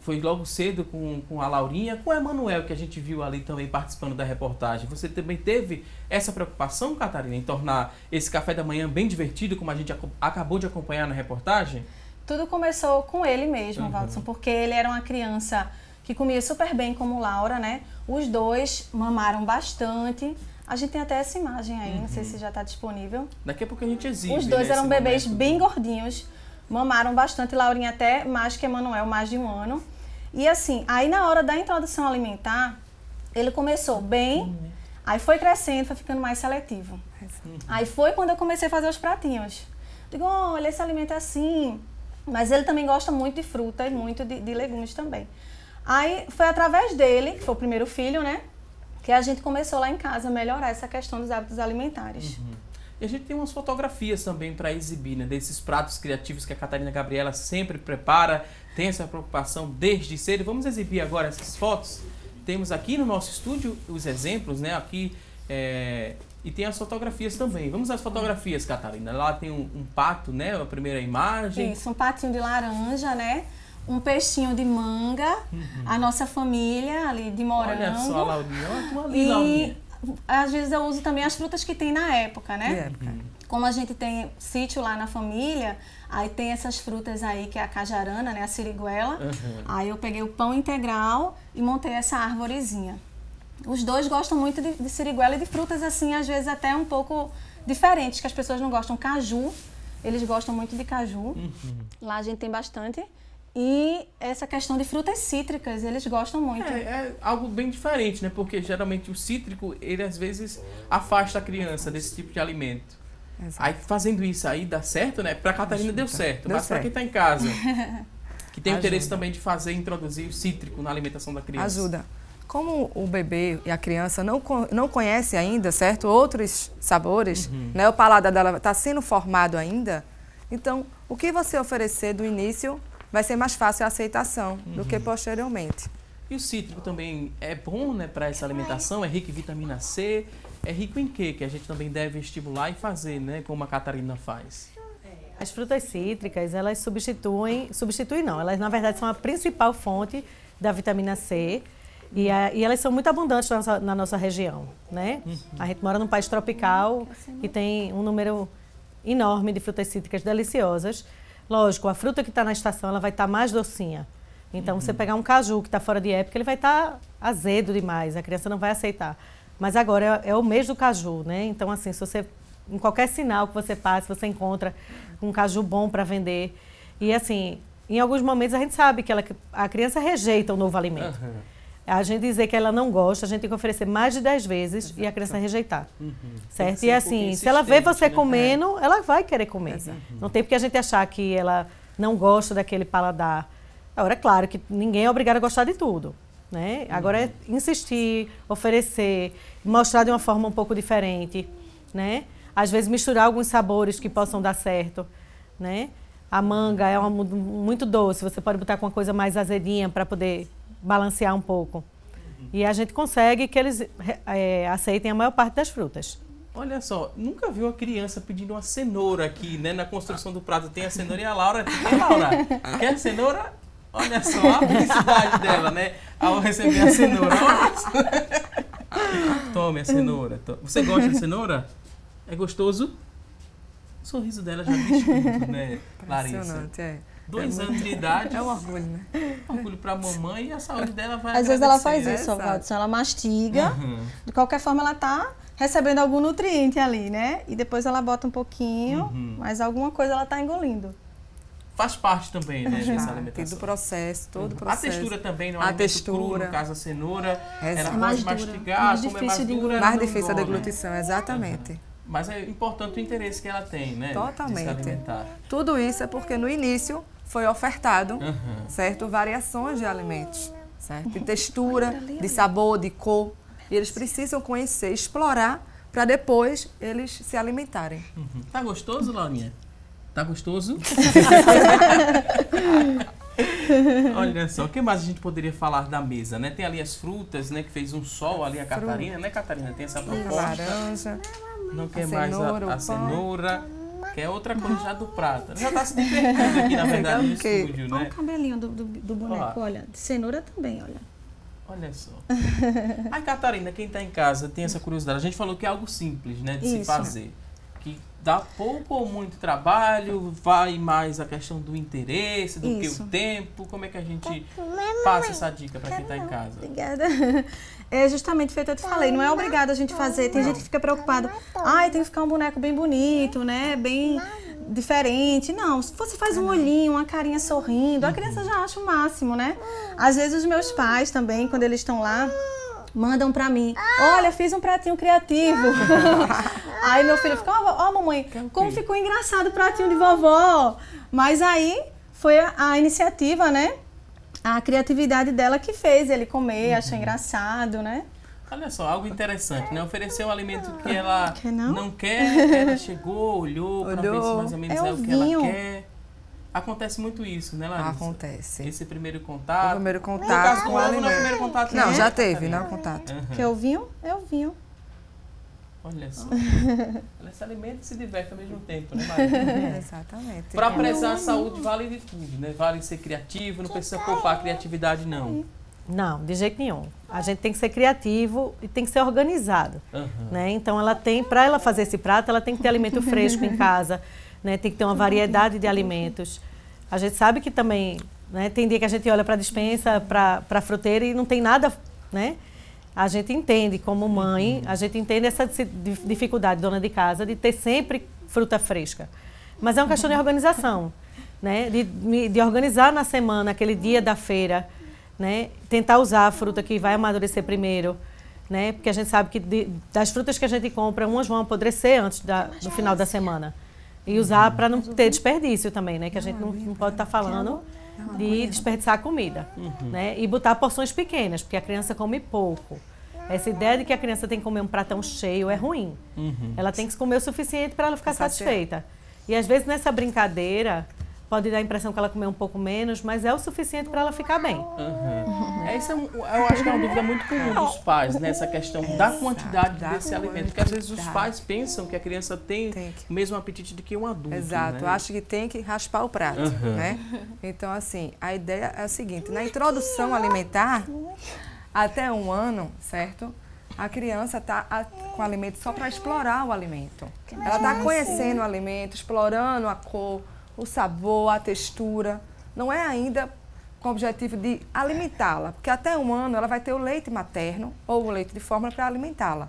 foi logo cedo com a Laurinha, com o Emanuel, que a gente viu ali também participando da reportagem. Você também teve essa preocupação, Catarina, em tornar esse café da manhã bem divertido, como a gente acabou de acompanhar na reportagem? Tudo começou com ele mesmo, Waldson, porque ele era uma criança que comia super bem como Laura, né? Os dois mamaram bastante. A gente tem até essa imagem aí, não sei se já está disponível. Daqui a pouco a gente exibe. Os dois eram bebês bem gordinhos, mamaram bastante, Laurinha até mais que Emanuel, mais de 1 ano. E assim, aí na hora da introdução alimentar, ele começou bem, aí foi crescendo, foi ficando mais seletivo. Aí foi quando eu comecei a fazer os pratinhos. Digo, olha, esse alimento é assim. Mas ele também gosta muito de fruta e muito de legumes também. Aí foi através dele, que foi o primeiro filho, né? Que a gente começou lá em casa a melhorar essa questão dos hábitos alimentares. E a gente tem umas fotografias também para exibir, né? Desses pratos criativos que a Catarina Gabriela sempre prepara, tem essa preocupação desde cedo. Vamos exibir agora essas fotos. Temos aqui no nosso estúdio os exemplos, né? Aqui e tem as fotografias também. Vamos às fotografias, Catarina. Lá tem um pato, né? A primeira imagem. Isso, um patinho de laranja, né? Um peixinho de manga. A nossa família ali de morango. Olha só a Laurinha. Olha ali, Laurinha. Às vezes eu uso também as frutas que tem na época, né? época. Como a gente tem sítio lá na família, aí tem essas frutas aí, que é a cajarana, né? A siriguela. Aí eu peguei o pão integral e montei essa arvorezinha. Os dois gostam muito de siriguela e de frutas assim, às vezes até um pouco diferentes, que as pessoas não gostam. Caju, eles gostam muito de caju. Lá a gente tem bastante. E essa questão de frutas cítricas, eles gostam muito. É algo bem diferente, né? Porque geralmente o cítrico, ele às vezes afasta a criança desse tipo de alimento. Exato. Aí fazendo isso aí dá certo, né? Pra Catarina deu certo, Deu mas pra certo. quem tá em casa, que tem Ajuda. interesse também de fazer, introduzir o cítrico na alimentação da criança. Ajuda. Como o bebê e a criança não conhece ainda, certo? Outros sabores, né? O paladar dela está sendo formado ainda. Então, o que você oferecer do início vai ser mais fácil a aceitação do que posteriormente. E o cítrico também é bom, né, para essa alimentação? É rico em vitamina C? É rico em quê? Que a gente também deve estimular e fazer, né? Como a Catarina faz. As frutas cítricas, elas substituem não, elas na verdade são a principal fonte da vitamina C e elas são muito abundantes na nossa região, né? A gente mora num país tropical que tem um número enorme de frutas cítricas deliciosas. Lógico, a fruta que está na estação, ela vai estar mais docinha. Então, você pegar um caju que está fora de época, ele vai estar azedo demais, a criança não vai aceitar. Mas agora é o mês do caju, né? Então, assim, se você, em qualquer sinal que você passe, você encontra um caju bom para vender. E, assim, em alguns momentos a gente sabe que a criança rejeita o novo alimento. A gente dizer que ela não gosta, a gente tem que oferecer mais de 10 vezes e a criança rejeitar. Certo? E assim, se ela vê você comendo, ela vai querer comer. Não tem porque a gente achar que ela não gosta daquele paladar. Agora, é claro que ninguém é obrigado a gostar de tudo, né? Agora é insistir, oferecer, mostrar de uma forma um pouco diferente, né? Às vezes misturar alguns sabores que possam dar certo, né? A manga é muito doce, você pode botar com uma coisa mais azedinha para poder balancear um pouco. E a gente consegue que eles aceitem a maior parte das frutas. Olha só, nunca vi uma criança pedindo uma cenoura aqui, né? Na construção do prato tem a cenoura e a Laura... Tem, Laura? Quer cenoura? Olha só a felicidade dela, né? Ao receber a cenoura. Olha só. Tome a cenoura. Você gosta de cenoura? É gostoso? O sorriso dela já diz tudo, né, Larissa? Impressionante, é. 2 anos de idade. É um orgulho, né? Orgulho pra mamãe e a saúde dela vai Às vezes ela faz agradecer. isso, Exato. Waldson, ela mastiga, de qualquer forma ela tá recebendo algum nutriente ali, né? E depois ela bota um pouquinho, mas alguma coisa ela tá engolindo. Faz parte também, né, dessa Do alimentação. processo, todo o A processo. textura também, não é A alimento cru, textura. no caso a cenoura, ela Exato. pode Mais dura, mastigar, mais como é difícil mais de dura, ela Mais não difícil a engole. deglutição, exatamente. Mas é importante o interesse que ela tem, né? De se Totalmente. alimentar. Tudo isso é porque no início foi ofertado, certo? Variações de alimentos, certo? De textura, de sabor, de cor. E eles precisam conhecer, explorar, para depois eles se alimentarem. Tá gostoso, Laurinha? Tá gostoso? Olha só, o que mais a gente poderia falar da mesa, né? Tem ali as frutas, né? Que fez um sol ali, a Catarina, né, Catarina? Tem essa proposta. Laranja. Não quer a mais cenoura, o a pão. cenoura. Quer outra coisa já do prato. Já tá se divertindo aqui, na verdade, no Ok. estúdio, Olha né? o cabelinho do boneco, Ó. olha. De cenoura também, olha. Olha só. Ai, Catarina, quem tá em casa tem essa curiosidade. A gente falou que é algo simples, né, de se Isso. fazer. Que dá pouco ou muito trabalho, vai mais a questão do interesse, do que Isso. o tempo. Como é que a gente passa essa dica para quem tá em casa? Obrigada. É justamente feito eu te falei, não é obrigado a gente fazer. Tem gente que fica preocupada. Ai, tem que ficar um boneco bem bonito, né? Bem diferente. Não, se você faz um olhinho, uma carinha sorrindo, a criança já acha o máximo, né? Às vezes os meus pais também, quando eles estão lá, mandam pra mim, olha, fiz um pratinho criativo. Aí meu filho fica, ó mamãe, como ficou engraçado o pratinho de vovó. Mas aí foi a iniciativa, né? A criatividade dela que fez ele comer, achou engraçado, né? Olha só, algo interessante, né? Oferecer um alimento que ela Quer não? não quer, ela chegou, olhou para ver se mais ou menos É é o que ela ovinho. quer. Acontece muito isso, né, Larissa? Acontece. Esse primeiro O contato. primeiro No caso contato do com o ovo, não é o alimento. primeiro contato. Não, né, já teve, Catarina? né, o contato. Que é o vinho? É o vinho. Olha só. Ela se alimenta e se diverte ao mesmo tempo, né, Maria? Exatamente. Para prezar a saúde vale de tudo, né? Vale ser criativo, não precisa poupar a criatividade, não. Não, de jeito nenhum. A gente tem que ser criativo e tem que ser organizado, né? Então para ela fazer esse prato, ela tem que ter alimento fresco em casa, né? Tem que ter uma variedade de alimentos. A gente sabe que também, né, tem dia que a gente olha para a despensa, para a fruteira e não tem nada, né? A gente entende como mãe, a gente entende essa dificuldade, dona de casa, de ter sempre fruta fresca. Mas é uma questão de organização, né? De organizar na semana, aquele dia da feira, né? Tentar usar a fruta que vai amadurecer primeiro, né? Porque a gente sabe que das frutas que a gente compra, umas vão apodrecer antes do final da semana. E usar para não ter desperdício também, né? Que a gente não pode estar falando de desperdiçar comida, né? E botar porções pequenas, porque a criança come pouco. Essa ideia de que a criança tem que comer um pratão cheio é ruim. Ela tem que comer o suficiente para ela ficar satisfeita. E às vezes nessa brincadeira pode dar a impressão que ela comeu um pouco menos, mas é o suficiente para ela ficar bem. Essa eu acho que é uma dúvida muito comum dos pais, né? Essa questão da quantidade desse alimento. Porque às vezes os pais pensam que a criança tem o mesmo apetite do que um adulto. Exato, né? acho que tem que raspar o prato, né? Então, assim, a ideia é a seguinte, na introdução alimentar, até 1 ano, certo? A criança está com o alimento só para explorar o alimento. Ela está conhecendo o alimento, explorando a cor, o sabor, a textura. Não é ainda com o objetivo de alimentá-la, porque até 1 ano ela vai ter o leite materno ou o leite de fórmula para alimentá-la.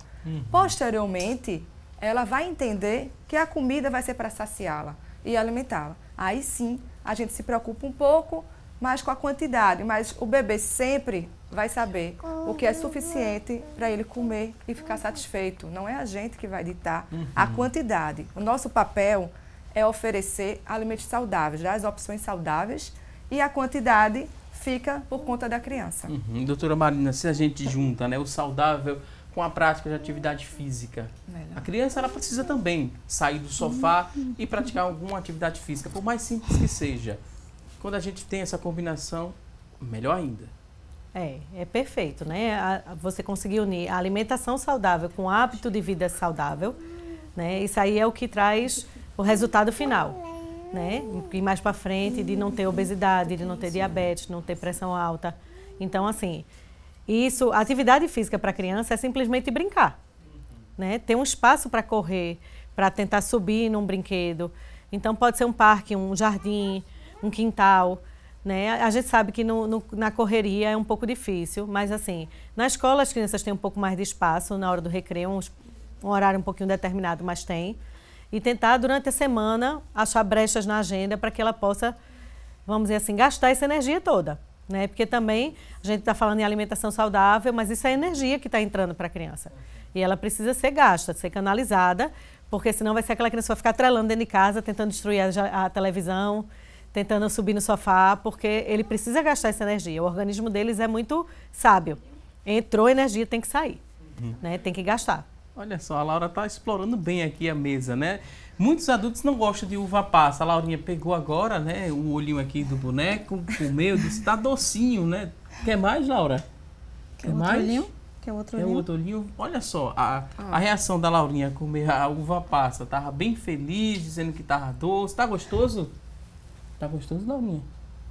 Posteriormente, ela vai entender que a comida vai ser para saciá-la e alimentá-la. Aí sim, a gente se preocupa um pouco mais com a quantidade, mas o bebê sempre vai saber o que é suficiente para ele comer e ficar satisfeito. Não é a gente que vai ditar a quantidade. O nosso papel é oferecer alimentos saudáveis, dar as opções saudáveis e a quantidade fica por conta da criança. Doutora Marina, se a gente junta, né, o saudável com a prática de atividade física, a criança ela precisa também sair do sofá e praticar alguma atividade física, por mais simples que seja. Quando a gente tem essa combinação, melhor ainda. É perfeito, né? Você conseguir unir a alimentação saudável com o hábito de vida saudável, né? Isso aí é o que traz o resultado final, né? E mais para frente, de não ter obesidade, de não ter diabetes, de não ter pressão alta. Então, assim, a atividade física para a criança é simplesmente brincar, né? Ter um espaço para correr, para tentar subir num brinquedo. Então, pode ser um parque, um jardim, um quintal, né? A gente sabe que na correria é um pouco difícil, mas assim, na escola as crianças têm um pouco mais de espaço na hora do recreio, um horário um pouquinho determinado, mas tem. E tentar durante a semana achar brechas na agenda para que ela possa, vamos dizer assim, gastar essa energia toda, né? Porque também a gente está falando em alimentação saudável, mas isso é energia que está entrando para a criança. E ela precisa ser gasta, ser canalizada, porque senão vai ser aquela criança que vai ficar trelando dentro de casa, tentando destruir a televisão, tentando subir no sofá, porque ele precisa gastar essa energia. O organismo deles é muito sábio. Entrou energia, tem que sair, né? Tem que gastar. Olha só, a Laura está explorando bem aqui a mesa, né? Muitos adultos não gostam de uva passa. A Laurinha pegou agora, né, o olhinho aqui do boneco, comeu, disse, tá docinho, né? Quer mais, Laura? Quer mais? Olhinho? Quer outro olhinho? Quer outro olhinho? Olha só, a reação da Laurinha a comer a uva passa. Tava bem feliz, dizendo que tava doce. Tá gostoso? Tá gostoso, Laurinha?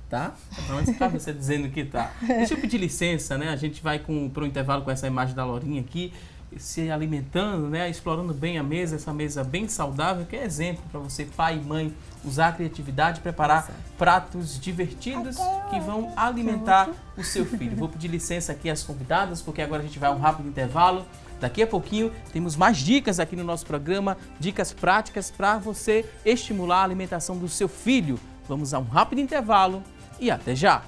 Tá? Não é você dizendo que tá. Deixa eu pedir licença, né? A gente vai para o intervalo com essa imagem da Laurinha aqui, se alimentando, né? Explorando bem a mesa, essa mesa bem saudável, que é exemplo para você, pai e mãe, usar a criatividade, preparar pratos divertidos que vão alimentar o seu filho. Vou pedir licença aqui às convidadas, porque agora a gente vai a um rápido intervalo. Daqui a pouquinho temos mais dicas aqui no nosso programa, dicas práticas para você estimular a alimentação do seu filho. Vamos a um rápido intervalo e até já!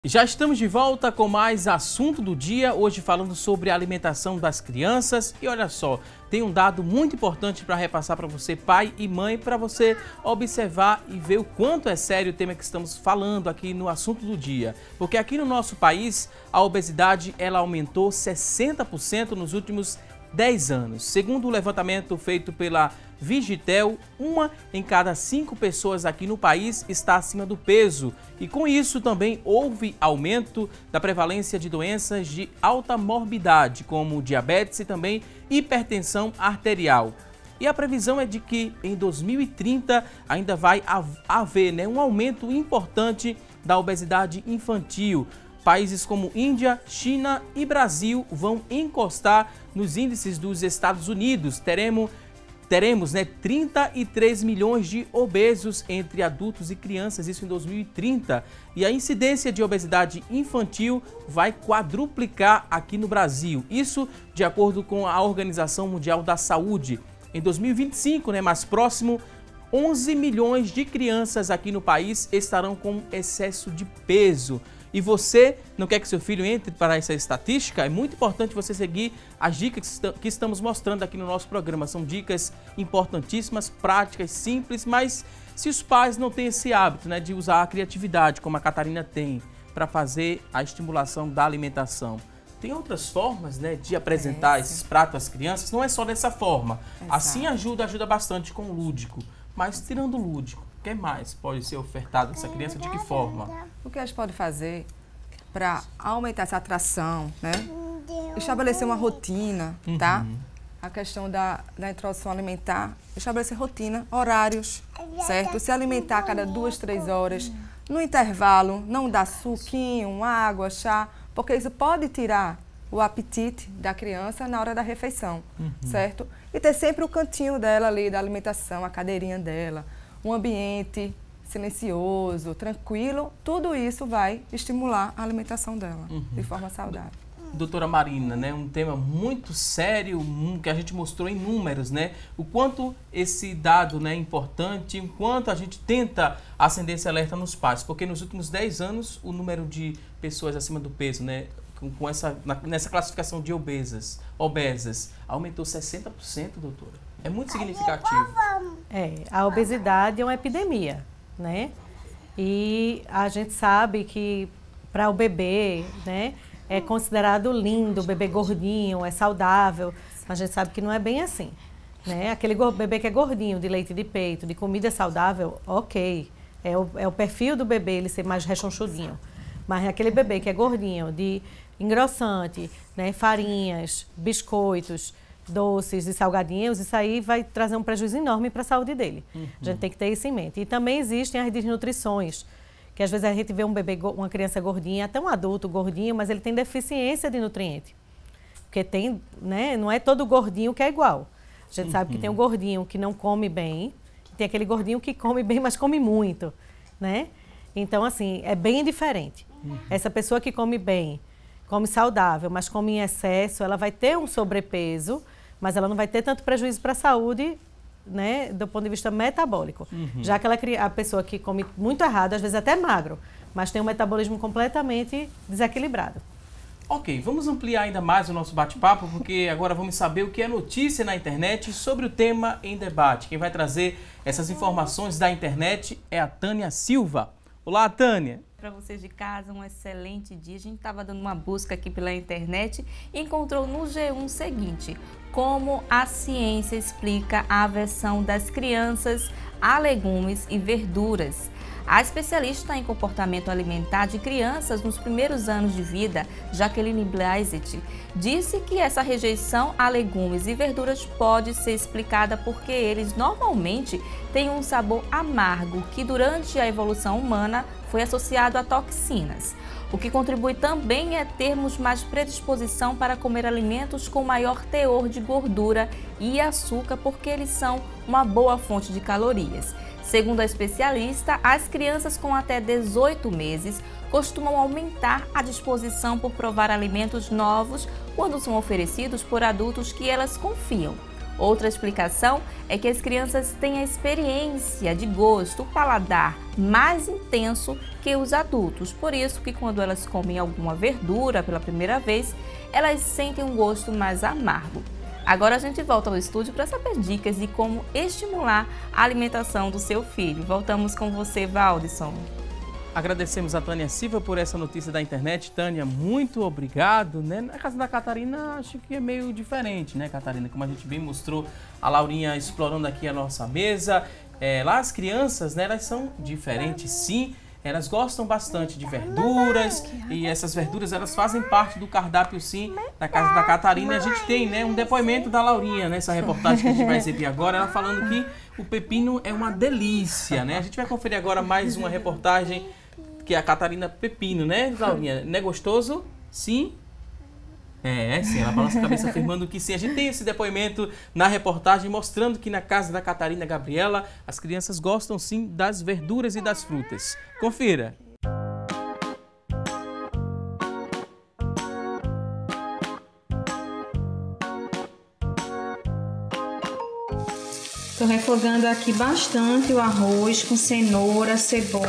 Já estamos de volta com mais assunto do dia, hoje falando sobre a alimentação das crianças. E olha só, tem um dado muito importante para repassar para você, pai e mãe, para você observar e ver o quanto é sério o tema que estamos falando aqui no assunto do dia. Porque aqui no nosso país, a obesidade ela aumentou 60% nos últimos 10 anos. Segundo o levantamento feito pela Vigitel, 1 em cada 5 pessoas aqui no país está acima do peso. E com isso também houve aumento da prevalência de doenças de alta morbidade, como diabetes e também hipertensão arterial. E a previsão é de que em 2030 ainda vai haver, né, um aumento importante da obesidade infantil. Países como Índia, China e Brasil vão encostar nos índices dos Estados Unidos. teremos, né, 33 milhões de obesos entre adultos e crianças, isso em 2030. E a incidência de obesidade infantil vai quadruplicar aqui no Brasil. Isso de acordo com a Organização Mundial da Saúde. Em 2025, né, mais próximo, 11 milhões de crianças aqui no país estarão com excesso de peso. E você não quer que seu filho entre para essa estatística? É muito importante você seguir as dicas que estamos mostrando aqui no nosso programa. São dicas importantíssimas, práticas, simples, mas se os pais não têm esse hábito, né, de usar a criatividade, como a Catarina tem, para fazer a estimulação da alimentação, tem outras formas, né, de apresentar esses pratos às crianças, não é só dessa forma. Exato. Assim ajuda bastante com o lúdico, mas tirando o lúdico, o que mais pode ser ofertado a essa criança, de que forma? O que a gente pode fazer para aumentar essa atração, né? Estabelecer uma rotina, tá? A questão da introdução alimentar, estabelecer rotina, horários, certo? Se alimentar a cada 2, 3 horas, no intervalo, não dar suquinho, água, chá, porque isso pode tirar o apetite da criança na hora da refeição, certo? E ter sempre o cantinho dela ali, da alimentação, a cadeirinha dela, um ambiente silencioso, tranquilo, tudo isso vai estimular a alimentação dela de forma saudável. Doutora Marina, né, um tema muito sério, que a gente mostrou em números, né? O quanto esse dado, né, é importante, o quanto a gente tenta acender esse alerta nos pais, porque nos últimos 10 anos o número de pessoas acima do peso, né, nessa classificação de obesas, aumentou 60%, doutora. É muito significativo. A obesidade é uma epidemia, né? E a gente sabe que para o bebê, né, é considerado lindo, o bebê gordinho, é saudável, mas a gente sabe que não é bem assim, né? Aquele bebê que é gordinho, de leite de peito, de comida saudável, ok, é o perfil do bebê ele ser mais rechonchudinho, mas aquele bebê que é gordinho, de engrossante, né, farinhas, biscoitos, doces e salgadinhos, isso aí vai trazer um prejuízo enorme para a saúde dele. A gente tem que ter isso em mente. E também existem as desnutrições, que às vezes a gente vê um bebê, uma criança gordinha, até um adulto gordinho, mas ele tem deficiência de nutriente. Porque tem, né, não é todo gordinho que é igual. A gente sabe que tem um gordinho que não come bem, tem aquele gordinho que come bem, mas come muito, né? Então, assim, é bem diferente. Essa pessoa que come bem, come saudável, mas come em excesso, ela vai ter um sobrepeso, mas ela não vai ter tanto prejuízo para a saúde, né, do ponto de vista metabólico. Já que a pessoa que come muito errado, às vezes até magro, mas tem um metabolismo completamente desequilibrado. Ok, vamos ampliar ainda mais o nosso bate-papo, porque agora vamos saber o que é notícia na internet sobre o tema em debate. Quem vai trazer essas informações da internet é a Tânia Silva. Olá, Tânia. Para vocês de casa, um excelente dia. A gente estava dando uma busca aqui pela internet e encontrou no G1 o seguinte: como a ciência explica a aversão das crianças a legumes e verduras. A especialista em comportamento alimentar de crianças nos primeiros anos de vida, Jaqueline Blazett, disse que essa rejeição a legumes e verduras pode ser explicada porque eles normalmente têm um sabor amargo que durante a evolução humana foi associado a toxinas. O que contribui também é termos mais predisposição para comer alimentos com maior teor de gordura e açúcar, porque eles são uma boa fonte de calorias. Segundo a especialista, as crianças com até 18 meses costumam aumentar a disposição por provar alimentos novos quando são oferecidos por adultos que elas confiam. Outra explicação é que as crianças têm a experiência de gosto, o paladar mais intenso que os adultos. Por isso que quando elas comem alguma verdura pela primeira vez, elas sentem um gosto mais amargo. Agora a gente volta ao estúdio para saber dicas de como estimular a alimentação do seu filho. Voltamos com você, Valdisson. Agradecemos a Tânia Silva por essa notícia da internet. Tânia, muito obrigado. Né? Na casa da Catarina, acho que é meio diferente, né, Catarina? Como a gente bem mostrou, a Laurinha explorando aqui a nossa mesa. Lá as crianças, né, elas são diferentes, sim. Elas gostam bastante de verduras e essas verduras elas fazem parte do cardápio, sim, da casa da Catarina. A gente tem, né, um depoimento da Laurinha nessa reportagem que a gente vai exibir agora, ela falando que o pepino é uma delícia, né? A gente vai conferir agora mais uma reportagem que é a Catarina Pepino, né, Laurinha? Não é gostoso? Sim? Sim, ela balança a cabeça afirmando que sim. A gente tem esse depoimento na reportagem mostrando que na casa da Catarina Gabriela as crianças gostam sim das verduras e das frutas. Confira. Estou refogando aqui bastante o arroz com cenoura, cebola,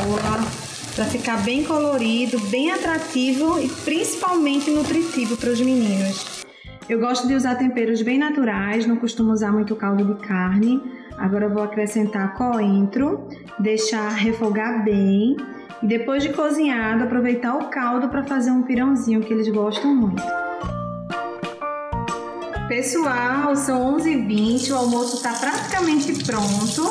para ficar bem colorido, bem atrativo e principalmente nutritivo para os meninos. Eu gosto de usar temperos bem naturais, não costumo usar muito caldo de carne. Agora eu vou acrescentar coentro, deixar refogar bem e depois de cozinhado aproveitar o caldo para fazer um pirãozinho que eles gostam muito. Pessoal, são 11h20, o almoço está praticamente pronto.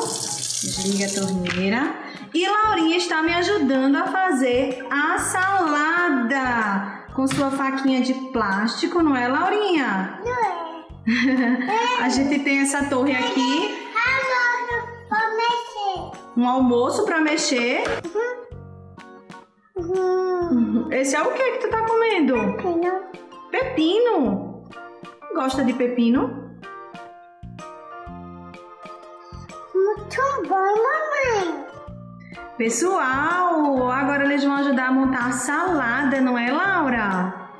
Desliga a torneira. E Laurinha está me ajudando a fazer a salada com sua faquinha de plástico, não é, Laurinha? Não é. A gente tem essa torre aqui. Para mexer. Um almoço para mexer. Esse é o que tu tá comendo? Pepino. Pepino. Gosta de pepino? Muito bom, mamãe. Pessoal, agora eles vão ajudar a montar a salada, não é, Laura?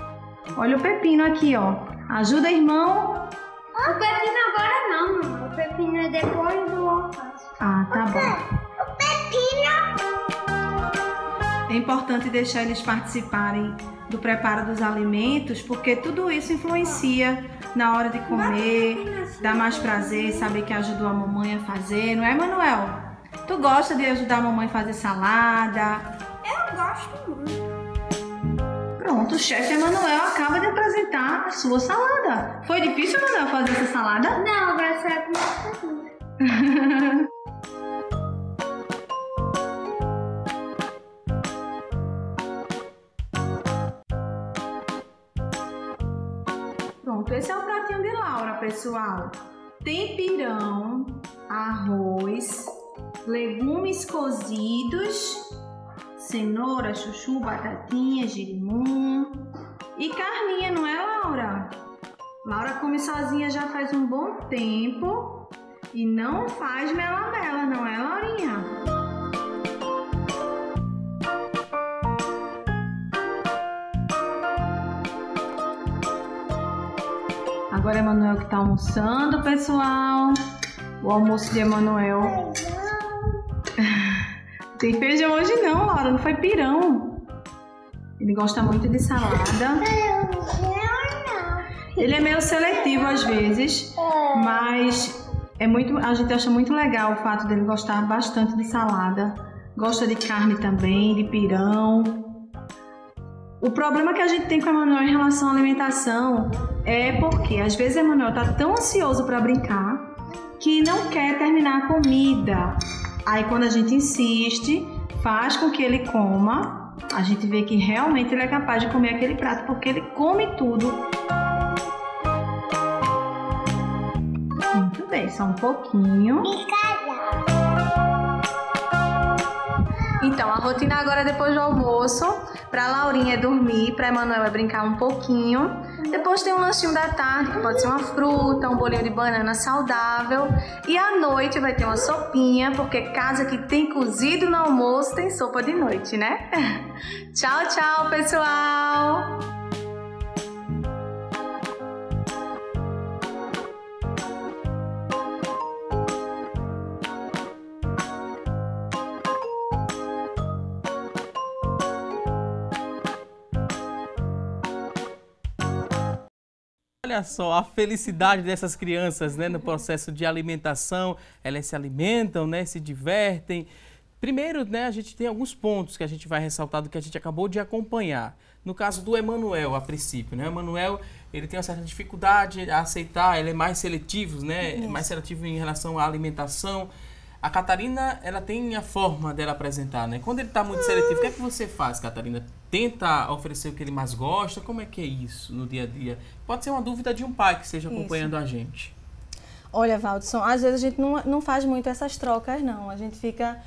Olha o pepino aqui, ó. Ajuda, irmão. O pepino agora não, mamãe. O pepino é depois do alface. Ah, tá bom. O pepino. É importante deixar eles participarem do preparo dos alimentos, porque tudo isso influencia na hora de comer, dá mais prazer, saber que ajudou a mamãe a fazer, não é, Manuel? Tu gosta de ajudar a mamãe a fazer salada? Eu gosto muito. Pronto, o chefe Emanuel acaba de apresentar a sua salada. Foi difícil, Emanuel, fazer essa salada? Não, agora será com uma Pronto, esse é o pratinho de Laura, pessoal. Tem pirão, arroz, legumes cozidos, cenoura, chuchu, batatinha, girimum e carninha, não é, Laura? Laura come sozinha já faz um bom tempo e não faz melamela, não é, Laurinha? Agora é Emanuel que está almoçando, pessoal. O almoço de Emanuel. Tem feijão hoje não, Laura, não foi pirão. Ele gosta muito de salada. Ele é meio seletivo às vezes, mas a gente acha muito legal o fato dele gostar bastante de salada. Gosta de carne também, de pirão. O problema que a gente tem com o Emanuel em relação à alimentação é porque às vezes o Emanuel tá tão ansioso para brincar que não quer terminar a comida. Aí quando a gente insiste, faz com que ele coma, a gente vê que realmente ele é capaz de comer aquele prato porque ele come tudo. Muito bem, só um pouquinho. Então, a rotina agora depois do almoço, para Laurinha é dormir, para Emanuel é brincar um pouquinho. Depois tem um lanchinho da tarde, que pode ser uma fruta, um bolinho de banana saudável. E à noite vai ter uma sopinha, porque casa que tem cozido no almoço tem sopa de noite, né? Tchau, tchau, pessoal! Olha só a felicidade dessas crianças, né, no processo de alimentação. Elas se alimentam, né, se divertem. Primeiro, né, a gente tem alguns pontos que a gente vai ressaltar do que a gente acabou de acompanhar. No caso do Emanuel, a princípio, né? O Emanuel, ele tem uma certa dificuldade a aceitar, ele é mais seletivo, né? Mais seletivo em relação à alimentação. A Catarina, ela tem a forma dela apresentar, né? Quando ele está muito seletivo, o que é que você faz, Catarina? Tenta oferecer o que ele mais gosta? Como é que é isso no dia a dia? Pode ser uma dúvida de um pai que esteja acompanhando a gente. Olha, Valdson, às vezes a gente não faz muito essas trocas, não. A gente fica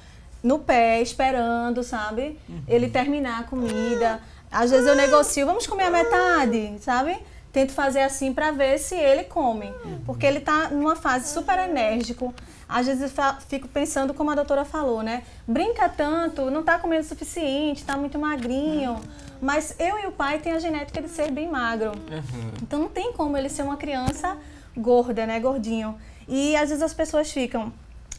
no pé, esperando, sabe? Ele terminar a comida. Às vezes eu negocio, vamos comer a metade, sabe? tento fazer assim para ver se ele come. Porque ele está numa fase super enérgico. Às vezes eu fico pensando, como a doutora falou, né? Brinca tanto, não está comendo o suficiente, está muito magrinho. Mas eu e o pai tem a genética de ser bem magro. Então não tem como ele ser uma criança gorda, né? Gordinho. E às vezes as pessoas ficam,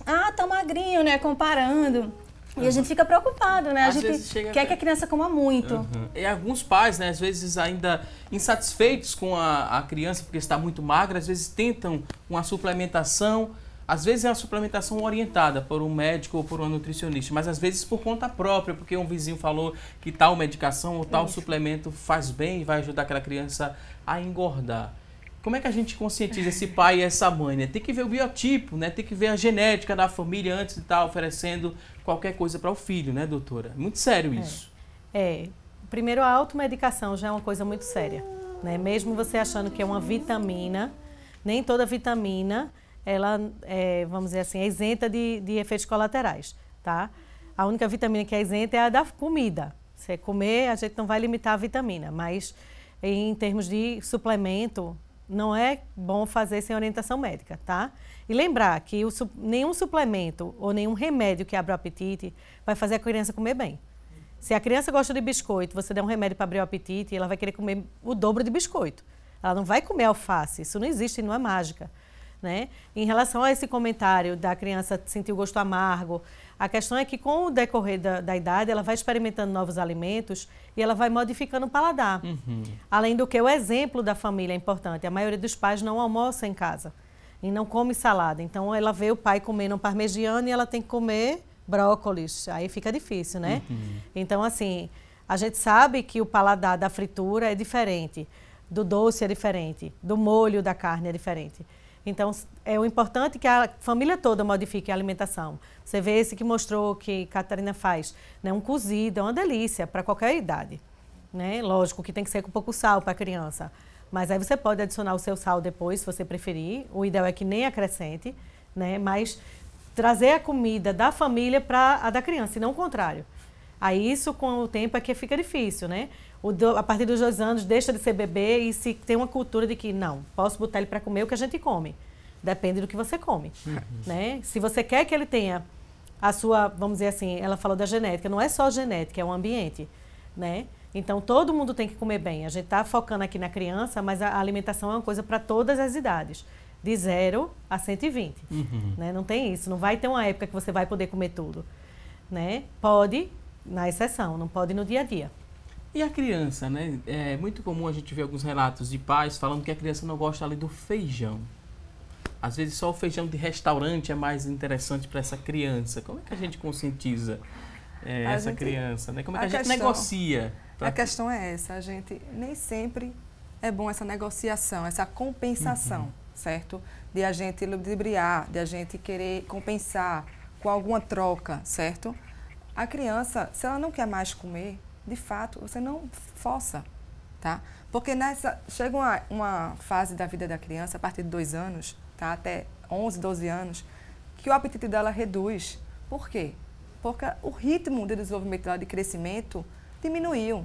tá magrinho, né? Comparando. E a gente fica preocupado, né? A gente quer que a criança coma muito. E alguns pais, né, às vezes ainda insatisfeitos com a criança porque está muito magra, às vezes tentam uma suplementação. Às vezes é uma suplementação orientada por um médico ou por uma nutricionista, mas às vezes por conta própria, porque um vizinho falou que tal medicação ou tal suplemento faz bem e vai ajudar aquela criança a engordar. Como é que a gente conscientiza esse pai e essa mãe, né? Tem que ver o biotipo, né? Tem que ver a genética da família antes de estar oferecendo qualquer coisa para o filho, né, doutora? Muito sério isso. Primeiro, a automedicação já é uma coisa muito séria, né? Mesmo você achando que é uma vitamina, nem toda vitamina, ela vamos dizer assim, é isenta de efeitos colaterais, tá? A única vitamina que é isenta é a da comida. Se comer, a gente não vai limitar a vitamina, mas em termos de suplemento, não é bom fazer sem orientação médica, tá? E lembrar que nenhum suplemento ou nenhum remédio que abra o apetite vai fazer a criança comer bem. Se a criança gosta de biscoito, você der um remédio para abrir o apetite, ela vai querer comer o dobro de biscoito. Ela não vai comer alface, isso não existe, não é mágica, né? Em relação a esse comentário da criança sentir o gosto amargo, a questão é que com o decorrer da idade, ela vai experimentando novos alimentos e ela vai modificando o paladar. Além do que o exemplo da família é importante. A maioria dos pais não almoça em casa e não come salada. Então, ela vê o pai comendo um parmegiano e ela tem que comer brócolis. Aí fica difícil, né? Então, assim, a gente sabe que o paladar da fritura é diferente, do doce é diferente, do molho da carne é diferente. Então, é o importante que a família toda modifique a alimentação. Você vê esse que mostrou que Catarina faz, né? Um cozido, é uma delícia para qualquer idade, né? Lógico que tem que ser com pouco sal para a criança, mas aí você pode adicionar o seu sal depois, se você preferir. O ideal é que nem acrescente, né? Mas trazer a comida da família para a da criança, e não o contrário. Aí isso, com o tempo, é que fica difícil, né? A partir dos 2 anos, deixa de ser bebê e se tem uma cultura de que, não, posso botar ele para comer o que a gente come. Depende do que você come, né? Se você quer que ele tenha a sua, vamos dizer assim, ela falou da genética, não é só genética, é um ambiente, né? Então, todo mundo tem que comer bem. A gente está focando aqui na criança, mas a alimentação é uma coisa para todas as idades, de 0 a 120, né? Não tem isso, não vai ter uma época que você vai poder comer tudo, né? Pode, na exceção, não pode no dia a dia. E a criança, né? É muito comum a gente ver alguns relatos de pais falando que a criança não gosta ali do feijão. Às vezes só o feijão de restaurante é mais interessante para essa criança. Como é que a gente conscientiza essa criança, né? Como é que a gente negocia? A questão é essa, a gente nem sempre é bom essa negociação, essa compensação, certo? De a gente ludibriar, de a gente querer compensar com alguma troca, certo? A criança, se ela não quer mais comer, de fato, você não força, tá? Porque chega uma fase da vida da criança, a partir de 2 anos, tá? Até 11, 12 anos, que o apetite dela reduz. Por quê? Porque o ritmo de desenvolvimento dela, de crescimento, diminuiu.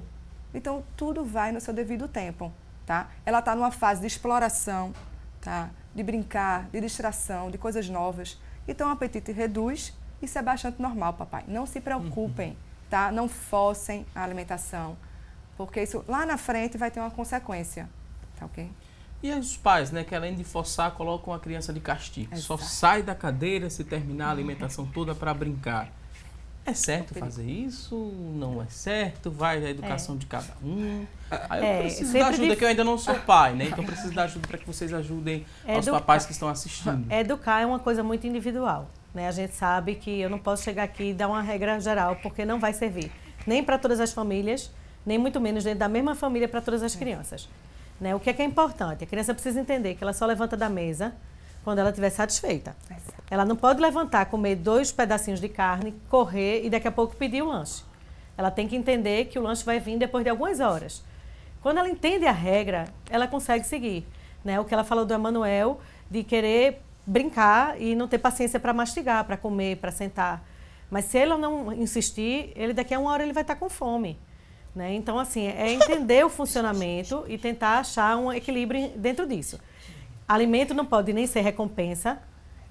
Então, tudo vai no seu devido tempo, tá? Ela está numa fase de exploração, tá? De brincar, de distração, de coisas novas. Então, o apetite reduz. Isso é bastante normal, papai. Não se preocupem, tá? Não forcem a alimentação, porque isso lá na frente vai ter uma consequência, tá ok? E os pais, né, que além de forçar, colocam a criança de castigo. Exato. Só sai da cadeira se terminar a alimentação toda para brincar. É certo fazer isso? Não é certo? Vai da educação de cada um? Aí eu preciso da ajuda, que eu ainda não sou pai, né? Então preciso da ajuda para que vocês ajudem aos papais que estão assistindo. Educar é uma coisa muito individual, né? A gente sabe que eu não posso chegar aqui e dar uma regra geral, porque não vai servir. Nem para todas as famílias, nem muito menos dentro da mesma família para todas as crianças. Né? O que é importante? A criança precisa entender que ela só levanta da mesa quando ela estiver satisfeita. Ela não pode levantar, comer 2 pedacinhos de carne, correr e daqui a pouco pedir o lanche. Ela tem que entender que o lanche vai vir depois de algumas horas. Quando ela entende a regra, ela consegue seguir. Né? O que ela falou do Emanuel, de querer brincar e não ter paciência para mastigar, para comer, para sentar. Mas se ela não insistir, daqui a 1 hora ele vai estar com fome. né? Então, assim, é entender o funcionamento e tentar achar um equilíbrio dentro disso. Alimento não pode nem ser recompensa,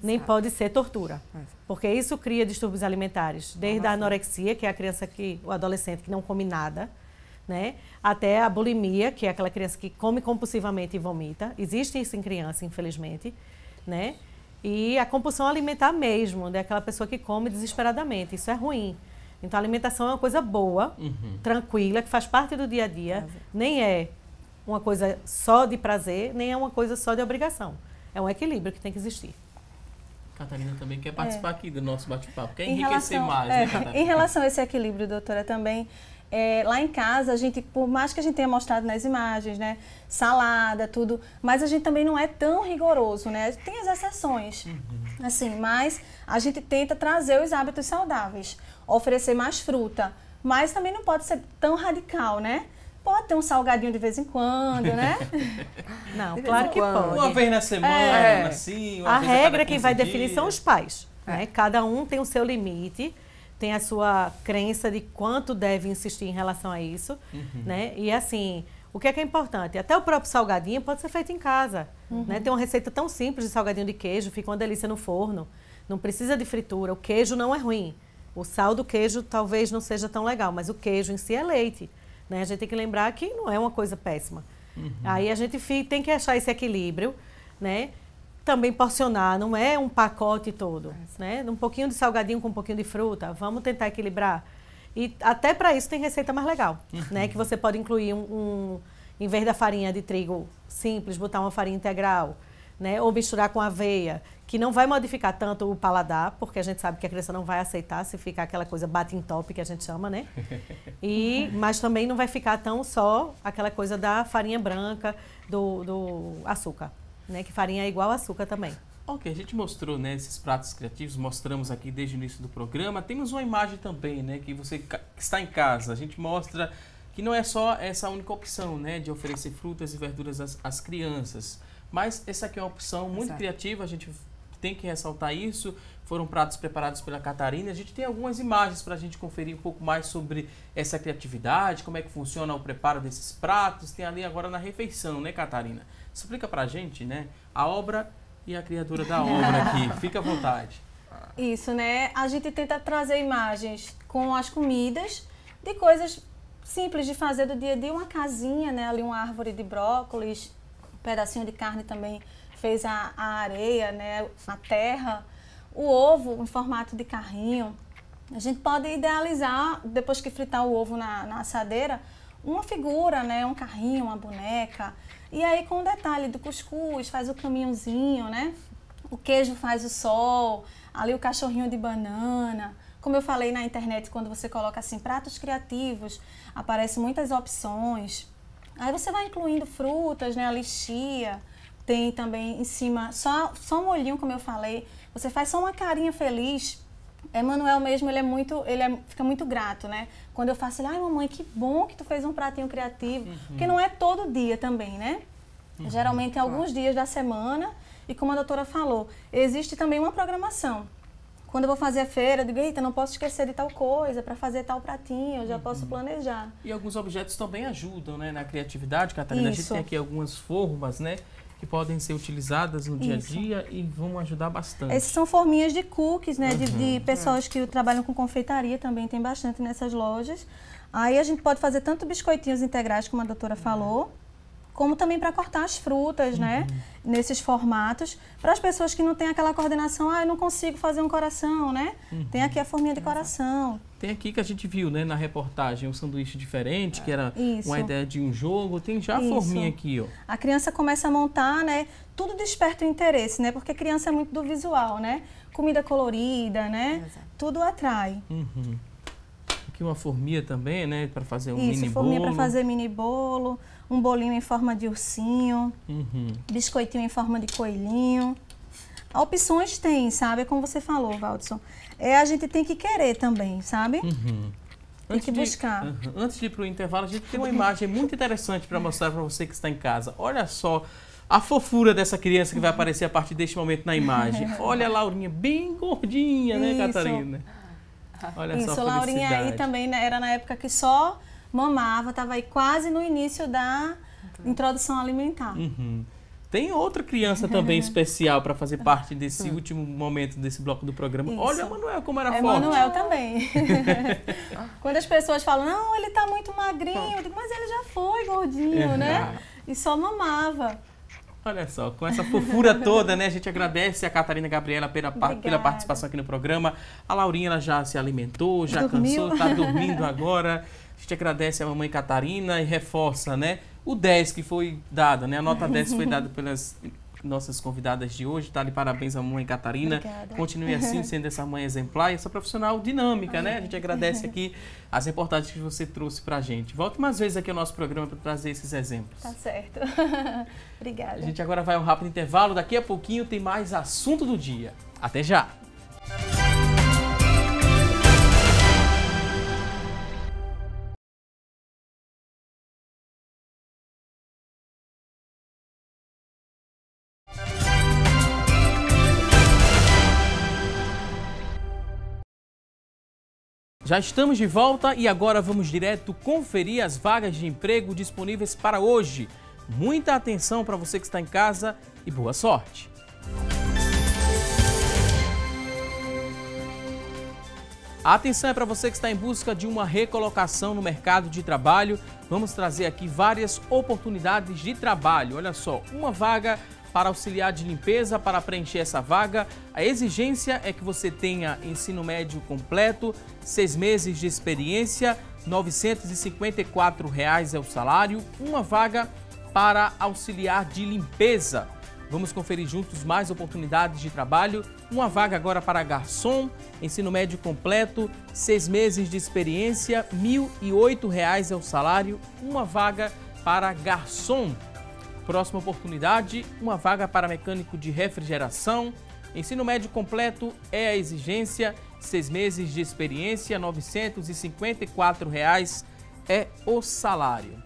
nem pode ser tortura, porque isso cria distúrbios alimentares, desde a anorexia, que é a criança o adolescente que não come nada, né? Até a bulimia, que é aquela criança que come compulsivamente e vomita. Existe isso em criança, infelizmente, né? E a compulsão alimentar mesmo, daquela pessoa que come desesperadamente. Isso é ruim. Então, a alimentação é uma coisa boa, tranquila, que faz parte do dia a dia. Nem é uma coisa só de prazer, nem é uma coisa só de obrigação. É um equilíbrio que tem que existir. Catarina também quer participar aqui do nosso bate-papo, quer enriquecer mais, né, Catarina? Em relação a esse equilíbrio, doutora, também, lá em casa, a gente, por mais que a gente tenha mostrado nas imagens, né, salada, tudo, mas a gente também não é tão rigoroso, né? Tem as exceções, assim, mas a gente tenta trazer os hábitos saudáveis, oferecer mais fruta, mas também não pode ser tão radical, né? Pode ter um salgadinho de vez em quando, né? Não, claro que pode. Uma vez na semana, assim, uma a vez regra quem vai definir dias. são os pais, né? Cada um tem o seu limite, tem a sua crença de quanto deve insistir em relação a isso, né? E assim, o que é importante? Até o próprio salgadinho pode ser feito em casa, né? Tem uma receita tão simples de salgadinho de queijo, fica uma delícia no forno, não precisa de fritura, o queijo não é ruim. O sal do queijo talvez não seja tão legal, mas o queijo em si é leite, né? A gente tem que lembrar que não é uma coisa péssima. Aí a gente tem que achar esse equilíbrio, né? Também porcionar, não é um pacote todo, né? Um pouquinho de salgadinho com um pouquinho de fruta, vamos tentar equilibrar. E até para isso tem receita mais legal, né? Que você pode incluir em vez da farinha de trigo simples, botar uma farinha integral, né? Ou misturar com aveia, que não vai modificar tanto o paladar, porque a gente sabe que a criança não vai aceitar se ficar aquela coisa bate em top que a gente chama, né? Mas também não vai ficar tão só aquela coisa da farinha branca, do açúcar, né? Que farinha é igual açúcar também. Ok, a gente mostrou, né, esses pratos criativos, mostramos aqui desde o início do programa. Temos uma imagem também, né, que você que está em casa, a gente mostra que não é só essa única opção, né, de oferecer frutas e verduras às crianças, mas essa aqui é uma opção muito criativa, a gente tem que ressaltar isso. Foram pratos preparados pela Catarina. A gente tem algumas imagens para a gente conferir um pouco mais sobre essa criatividade, como é que funciona o preparo desses pratos. Tem ali agora na refeição, né, Catarina? Explica para a gente, né, a obra e a criadora da obra aqui. Fica à vontade. Isso, né? A gente tenta trazer imagens com as comidas de coisas simples de fazer do dia a dia. Uma casinha, né? Ali uma árvore de brócolis, um pedacinho de carne também fez a areia, né? A terra. O ovo em formato de carrinho. A gente pode idealizar, depois que fritar o ovo na assadeira, uma figura, né? Um carrinho, uma boneca. E aí com o detalhe do cuscuz, faz o caminhozinho, né? O queijo faz o sol, ali o cachorrinho de banana. Como eu falei na internet, quando você coloca assim, pratos criativos, aparecem muitas opções. Aí você vai incluindo frutas, né? A chia, tem também em cima, só um molhinho, como eu falei. Você faz só uma carinha feliz. Emanuel mesmo, fica muito grato, né? Quando eu faço, ai mamãe, que bom que tu fez um pratinho criativo. Porque não é todo dia também, né? Geralmente é alguns dias da semana. E como a doutora falou, existe também uma programação. Quando eu vou fazer a feira, eu digo, eita, não posso esquecer de tal coisa para fazer tal pratinho, eu já posso planejar. E alguns objetos também ajudam, né, na criatividade, Catarina. Isso. A gente tem aqui algumas formas, né, que podem ser utilizadas no dia a dia e vão ajudar bastante. Essas são forminhas de cookies, né, de pessoas que trabalham com confeitaria, também tem bastante nessas lojas. Aí a gente pode fazer tanto biscoitinhos integrais, como a doutora falou, como também para cortar as frutas, né, nesses formatos, para as pessoas que não têm aquela coordenação, eu não consigo fazer um coração, né, tem aqui a forminha de coração. Tem aqui que a gente viu, né, na reportagem, um sanduíche diferente, que era uma ideia de um jogo, tem já a forminha aqui, ó. A criança começa a montar, né, tudo desperta o interesse, né, porque criança é muito do visual, né, comida colorida, né, tudo atrai. Aqui uma forminha também, né, para fazer um mini bolo. Isso, forminha para fazer mini bolo. Um bolinho em forma de ursinho, biscoitinho em forma de coelhinho. Opções tem, sabe? É como você falou, Valdson. A gente tem que querer também, sabe? Tem que buscar. Antes de ir para o intervalo, a gente tem uma imagem muito interessante para mostrar para você que está em casa. Olha só a fofura dessa criança que vai aparecer a partir deste momento na imagem. Olha a Laurinha, bem gordinha, né, Catarina? Olha só a Laurinha aí também, né, era na época que só mamava, estava aí quase no início da introdução alimentar. Tem outra criança também especial para fazer parte desse último momento desse bloco do programa. Isso. Olha o Emanuel como era forte. Emanuel também. Quando as pessoas falam, não, ele tá muito magrinho, eu digo, mas ele já foi gordinho, né? E só mamava. Olha só, com essa fofura toda, né? A gente agradece a Catarina Gabriela pela participação aqui no programa. A Laurinha, ela já se alimentou, já cansou, está dormindo agora. A gente agradece a mamãe Catarina e reforça, né? O 10 que foi dado, né? A nota 10 foi dada pelas nossas convidadas de hoje. Tá de parabéns à mamãe Catarina. Obrigada. Continue assim, sendo essa mãe exemplar e essa profissional dinâmica, né? A gente agradece aqui as reportagens que você trouxe pra gente. Volte mais vezes aqui ao nosso programa para trazer esses exemplos. Tá certo. Obrigada. A gente agora vai a um rápido intervalo. Daqui a pouquinho tem mais assunto do dia. Até já! Já estamos de volta e agora vamos direto conferir as vagas de emprego disponíveis para hoje. Muita atenção para você que está em casa e boa sorte! A atenção é para você que está em busca de uma recolocação no mercado de trabalho. Vamos trazer aqui várias oportunidades de trabalho. Olha só, uma vaga para auxiliar de limpeza. Para preencher essa vaga, a exigência é que você tenha ensino médio completo, 6 meses de experiência, R$ 954 é o salário. Uma vaga para auxiliar de limpeza. Vamos conferir juntos mais oportunidades de trabalho. Uma vaga agora para garçom, ensino médio completo, 6 meses de experiência, R$ 1.008 é o salário. Uma vaga para garçom. Próxima oportunidade, uma vaga para mecânico de refrigeração. Ensino médio completo é a exigência, 6 meses de experiência, R$ 954 é o salário.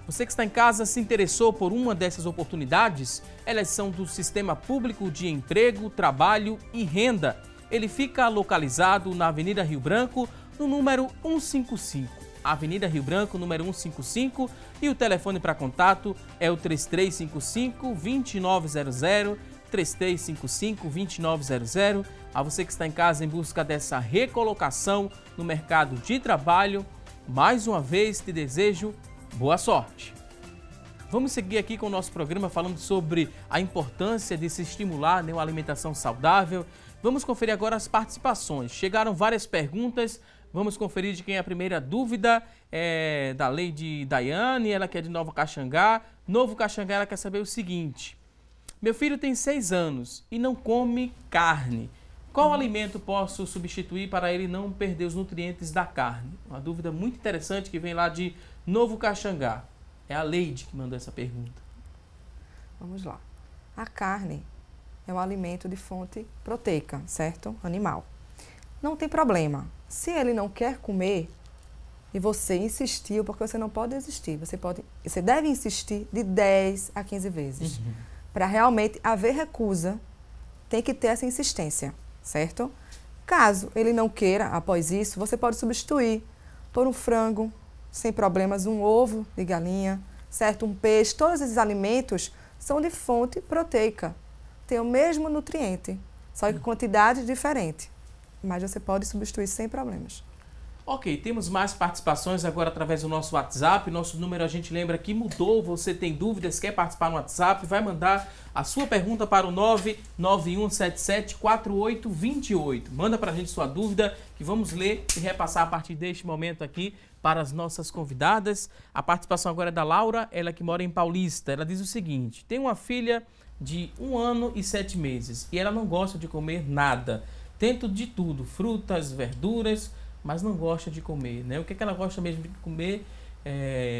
Você que está em casa se interessou por uma dessas oportunidades? Elas são do Sistema Público de Emprego, Trabalho e Renda. Ele fica localizado na Avenida Rio Branco, no número 155. Avenida Rio Branco, número 155, e o telefone para contato é o 3355-2900, 3355-2900. A você que está em casa em busca dessa recolocação no mercado de trabalho, mais uma vez te desejo boa sorte. Vamos seguir aqui com o nosso programa falando sobre a importância de se estimular uma alimentação saudável. Vamos conferir agora as participações. Chegaram várias perguntas. Vamos conferir de quem é a primeira dúvida. É da Lady Daiane, ela que é de Nova Caxangá. Novo Caxangá, ela quer saber o seguinte. Meu filho tem 6 anos e não come carne. Qual alimento posso substituir para ele não perder os nutrientes da carne? Uma dúvida muito interessante que vem lá de Novo Caxangá. É a Lady que mandou essa pergunta. Vamos lá. A carne é um alimento de fonte proteica, certo? Animal. Não tem problema. Se ele não quer comer e você insistiu, porque você não pode desistir, você deve insistir de 10 a 15 vezes. Para realmente haver recusa, tem que ter essa insistência, certo? Caso ele não queira, após isso, você pode substituir por um frango, sem problemas, um ovo de galinha, certo? Um peixe. Todos esses alimentos são de fonte proteica. Tem o mesmo nutriente, só que quantidade diferente. Mas você pode substituir sem problemas. Ok, temos mais participações agora através do nosso WhatsApp. Nosso número a gente lembra que mudou. Você tem dúvidas, quer participar no WhatsApp, vai mandar a sua pergunta para o 991774828. Manda para a gente sua dúvida que vamos ler e repassar a partir deste momento aqui para as nossas convidadas. A participação agora é da Laura, ela que mora em Paulista. Ela diz o seguinte: tem uma filha de 1 ano e 7 meses e ela não gosta de comer nada. Tento de tudo, frutas, verduras, mas não gosta de comer, né? O que ela gosta mesmo de comer,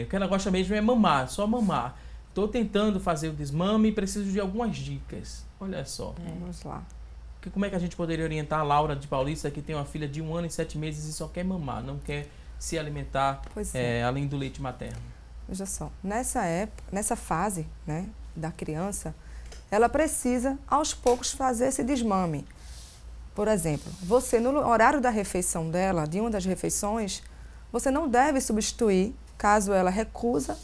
o que ela gosta mesmo é mamar, só mamar. Estou tentando fazer o desmame e preciso de algumas dicas. Olha só. Vamos lá. Como é que a gente poderia orientar a Laura de Paulista, que tem uma filha de 1 ano e 7 meses e só quer mamar, não quer se alimentar além do leite materno? Veja só, nessa fase, né, da criança, ela precisa aos poucos fazer esse desmame. Por exemplo, você no horário da refeição dela, de uma das refeições, você não deve substituir, caso ela recusa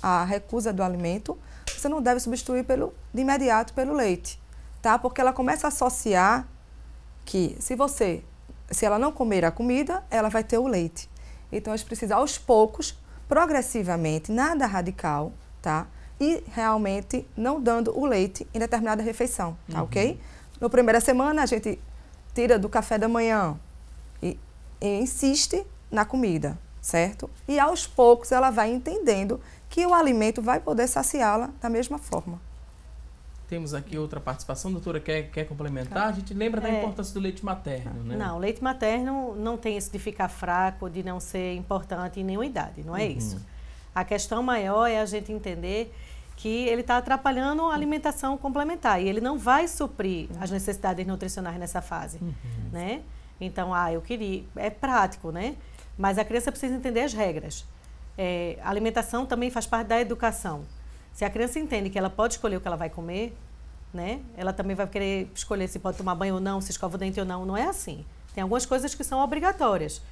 do alimento, você não deve substituir de imediato pelo leite, tá? Porque ela começa a associar que se ela não comer a comida, ela vai ter o leite. Então, a gente precisa, aos poucos, progressivamente, nada radical, tá? E realmente não dando o leite em determinada refeição, tá ok? Na primeira semana, a gente tira do café da manhã e insiste na comida, certo? E aos poucos ela vai entendendo que o alimento vai poder saciá-la da mesma forma. Temos aqui outra participação, doutora, quer complementar? A gente lembra da importância do leite materno, né? Não, o leite materno não tem isso de ficar fraco, de não ser importante em nenhuma idade, não é isso. A questão maior é a gente entender que ele está atrapalhando a alimentação complementar e ele não vai suprir as necessidades nutricionais nessa fase, né? Então, eu queria... É prático, né? Mas a criança precisa entender as regras. A alimentação também faz parte da educação. Se a criança entende que ela pode escolher o que ela vai comer, né? Ela também vai querer escolher se pode tomar banho ou não, se escova o dente ou não. Não é assim. Tem algumas coisas que são obrigatórias.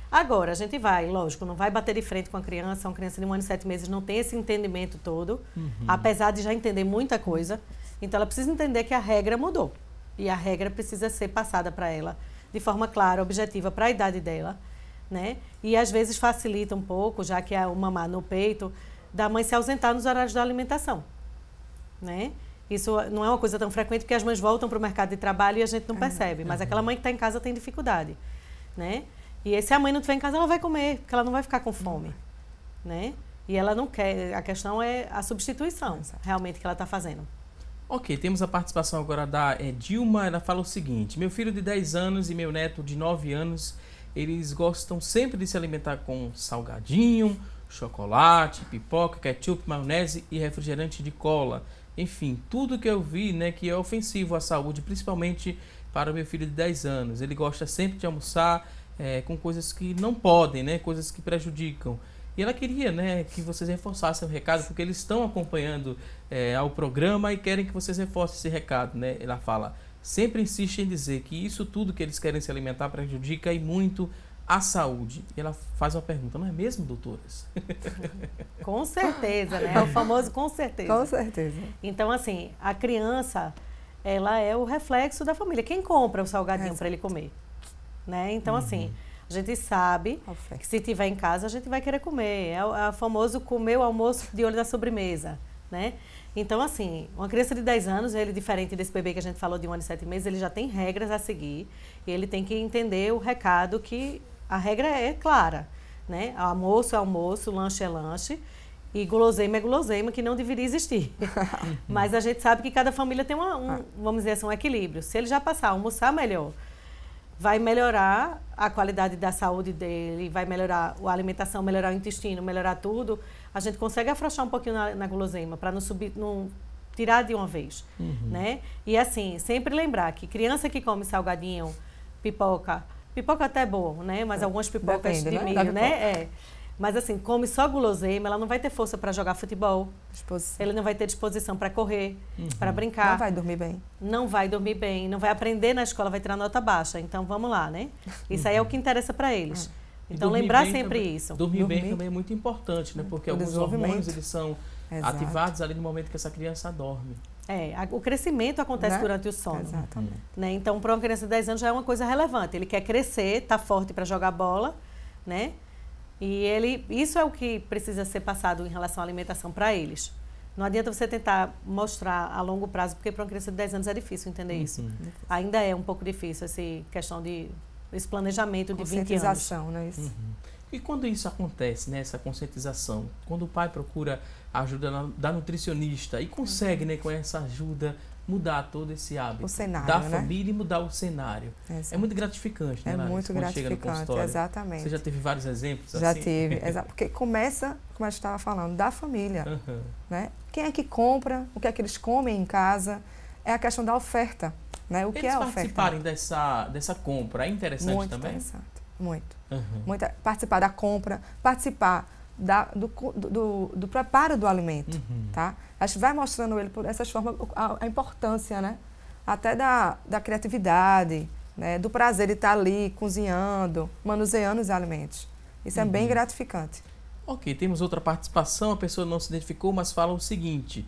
Agora, a gente vai, lógico, não vai bater de frente com a criança. Uma criança de 1 ano e 7 meses não tem esse entendimento todo, apesar de já entender muita coisa. Então, ela precisa entender que a regra mudou. E a regra precisa ser passada para ela de forma clara, objetiva, para a idade dela, né? E, às vezes, facilita um pouco, já que é o mamar no peito, da mãe se ausentar nos horários da alimentação, né? Isso não é uma coisa tão frequente porque as mães voltam para o mercado de trabalho e a gente não percebe, mas aquela mãe que está em casa tem dificuldade, né? E se a mãe não estiver em casa, ela vai comer, porque ela não vai ficar com fome, né? E ela não quer, a questão é a substituição, realmente, que ela está fazendo. Ok, temos a participação agora da Dilma, ela fala o seguinte: meu filho de 10 anos e meu neto de 9 anos, eles gostam sempre de se alimentar com salgadinho, chocolate, pipoca, ketchup, maionese e refrigerante de cola. Enfim, tudo que eu vi, né, que é ofensivo à saúde, principalmente para o meu filho de 10 anos. Ele gosta sempre de almoçar com coisas que não podem, né, coisas que prejudicam. E ela queria, né, que vocês reforçassem o recado, porque eles estão acompanhando ao programa e querem que vocês reforcem esse recado, né? Ela fala, sempre insiste em dizer que isso tudo que eles querem se alimentar prejudica e muito a saúde. E ela faz uma pergunta, não é mesmo, doutoras? Com certeza, né? É o famoso com certeza. Com certeza. Então, assim, a criança, ela é o reflexo da família. Quem compra o salgadinho para ele comer? Né? Então, assim, a gente sabe que se tiver em casa, a gente vai querer comer. É o famoso comer o almoço de olho na sobremesa, né? Então, assim, uma criança de 10 anos, ele diferente desse bebê que a gente falou de 1 ano e 7 meses, ele já tem regras a seguir e ele tem que entender o recado que a regra é clara, né? Almoço é almoço, lanche é lanche e guloseima é guloseima, que não deveria existir. Mas a gente sabe que cada família tem vamos dizer assim, um equilíbrio. Se ele já passar a almoçar melhor, vai melhorar a qualidade da saúde dele, vai melhorar a alimentação, melhorar o intestino, melhorar tudo, a gente consegue afrouxar um pouquinho na guloseima, para não tirar de uma vez, né? E assim, sempre lembrar que criança que come salgadinho, pipoca até é bom, né? Mas algumas pipocas de milho, né? Mas assim, come só guloseima, ela não vai ter força para jogar futebol. Ele não vai ter disposição para correr, para brincar. Não vai dormir bem. Não vai dormir bem, não vai aprender na escola, vai tirar nota baixa. Então, vamos lá, né? Isso aí é o que interessa para eles. Então, lembrar sempre também, isso. Dormir bem também é muito importante, né? Porque alguns hormônios, eles são ativados ali no momento que essa criança dorme. O crescimento acontece durante o sono. Exatamente. Né? Então, para uma criança de 10 anos já é uma coisa relevante. Ele quer crescer, tá forte para jogar bola, né? E isso é o que precisa ser passado em relação à alimentação para eles. Não adianta você tentar mostrar a longo prazo, porque para uma criança de 10 anos é difícil entender isso. Ainda é um pouco difícil essa questão esse planejamento de 20 anos. Conscientização, né? Isso. E quando isso acontece, né, essa conscientização, quando o pai procura a ajuda da nutricionista e consegue, né, com essa ajuda, mudar todo esse hábito da família e mudar o cenário. É muito gratificante, né, Larissa? Muito gratificante, exatamente. Você já teve vários exemplos já assim? Já tive, porque começa, como a gente estava falando, da família. Né? Quem é que compra, o que é que eles comem em casa, é a questão da oferta. Né? O que é a oferta? Participarem dessa compra é interessante muito também? Muito interessante, muito. Participar da compra, participar do preparo do alimento, tá? A gente vai mostrando ele por essas formas a importância, né? Até da criatividade, né? Do prazer de estar ali cozinhando, manuseando os alimentos, Isso é bem gratificante. Ok, temos outra participação, a pessoa não se identificou, mas fala o seguinte,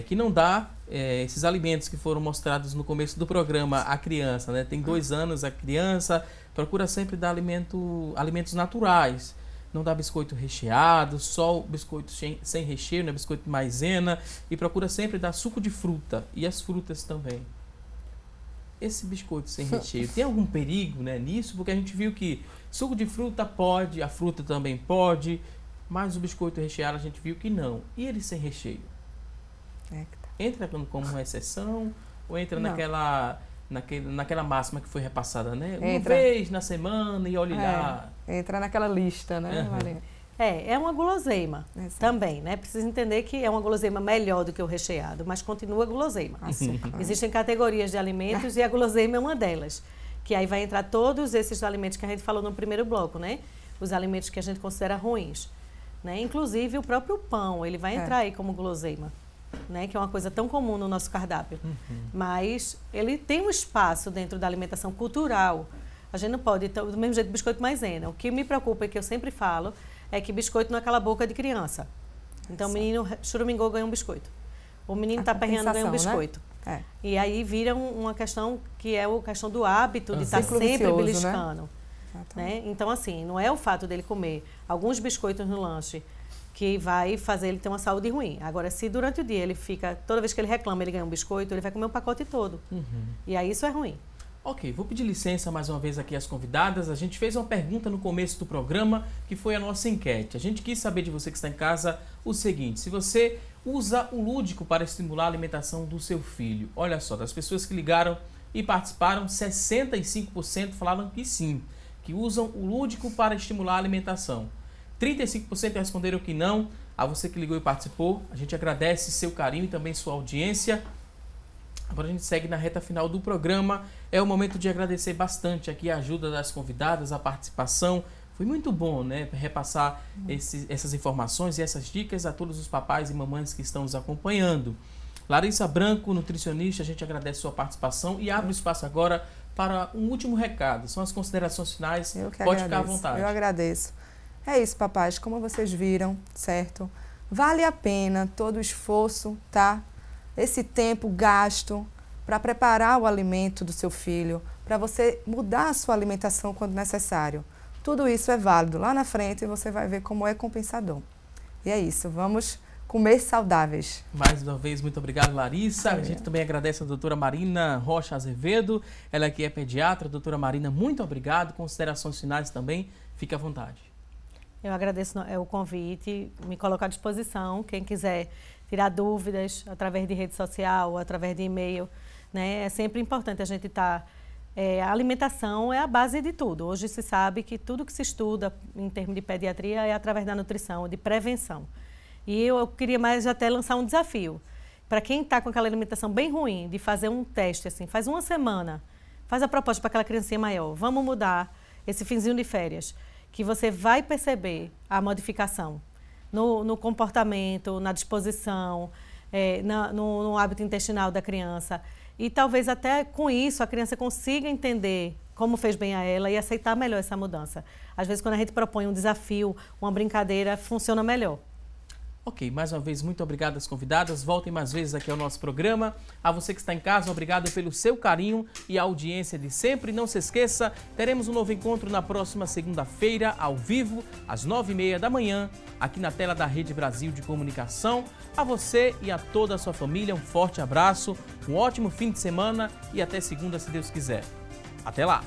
que não dá esses alimentos que foram mostrados no começo do programa à criança, né? Tem 2 anos a criança, procura sempre dar alimentos naturais. Não dá biscoito recheado, só o biscoito sem recheio, né? Biscoito de maisena, e procura sempre dar suco de fruta, e as frutas também. Esse biscoito sem recheio, tem algum perigo, né, nisso? Porque a gente viu que suco de fruta pode, a fruta também pode, mas o biscoito recheado a gente viu que não. E ele sem recheio? Entra como uma exceção ou entra naquela máxima que foi repassada, né? Uma vez na semana e olhe lá. Entra naquela lista, né, Maria? É uma guloseima também, né? Precisa entender que é uma guloseima melhor do que o recheado, mas continua guloseima. Existem categorias de alimentos e a guloseima é uma delas. Que aí vai entrar todos esses alimentos que a gente falou no primeiro bloco, né? Os alimentos que a gente considera ruins. Né? Inclusive o próprio pão, ele vai entrar aí como guloseima. Né, que é uma coisa tão comum no nosso cardápio. Mas ele tem um espaço dentro da alimentação cultural. A gente não pode, do mesmo jeito, biscoito maisena. O que me preocupa e que eu sempre falo é que biscoito não é cala boca de criança. Então o menino churumingou, ganha um biscoito. O menino está perreando, ganha um biscoito. Né? E aí vira uma questão que é a questão do hábito de estar sempre beliscando. Né? Então assim, não é o fato dele comer alguns biscoitos no lanche que vai fazer ele ter uma saúde ruim. Agora, se durante o dia ele fica, toda vez que ele reclama, ele ganha um biscoito, ele vai comer um pacote todo. E aí isso é ruim. Ok, vou pedir licença mais uma vez aqui às convidadas. A gente fez uma pergunta no começo do programa, que foi a nossa enquete. A gente quis saber de você que está em casa o seguinte: se você usa o lúdico para estimular a alimentação do seu filho. Olha só, das pessoas que ligaram e participaram, 65% falaram que sim, que usam o lúdico para estimular a alimentação. 35% responderam que não. A você que ligou e participou, a gente agradece seu carinho e também sua audiência. Agora a gente segue na reta final do programa. É o momento de agradecer bastante aqui a ajuda das convidadas, a participação. Foi muito bom, né, repassar essas informações e essas dicas a todos os papais e mamães que estão nos acompanhando. Larissa Branco, nutricionista, a gente agradece sua participação e abre o espaço agora para um último recado. São as considerações finais. Pode ficar à vontade. Eu agradeço. É isso, papais, como vocês viram, certo? Vale a pena todo o esforço, tá? Esse tempo gasto para preparar o alimento do seu filho, para você mudar a sua alimentação quando necessário. Tudo isso é válido. Lá na frente você vai ver como é compensador. E é isso, vamos comer saudáveis. Mais uma vez, muito obrigado, Larissa. A gente também agradece a doutora Marina Rocha Azevedo, ela que é pediatra. Doutora Marina, muito obrigado. Considerações finais também, fique à vontade. Eu agradeço o convite, me coloco à disposição, quem quiser tirar dúvidas através de rede social, através de e-mail, né? É sempre importante a gente estar... a alimentação é a base de tudo. Hoje se sabe que tudo que se estuda em termos de pediatria é através da nutrição, de prevenção. E eu queria mais até lançar um desafio. Para quem está com aquela alimentação bem ruim, de fazer um teste, assim, faz uma semana, faz a proposta para aquela criancinha maior, vamos mudar esse finzinho de férias, que você vai perceber a modificação no comportamento, na disposição, no hábito intestinal da criança. E talvez até com isso a criança consiga entender como fez bem a ela e aceitar melhor essa mudança. Às vezes quando a gente propõe um desafio, uma brincadeira, funciona melhor. Ok, mais uma vez, muito obrigado às convidadas. Voltem mais vezes aqui ao nosso programa. A você que está em casa, obrigado pelo seu carinho e a audiência de sempre. Não se esqueça, teremos um novo encontro na próxima segunda-feira, ao vivo, às 9h30 da manhã, aqui na tela da Rede Brasil de Comunicação. A você e a toda a sua família, um forte abraço, um ótimo fim de semana e até segunda, se Deus quiser. Até lá!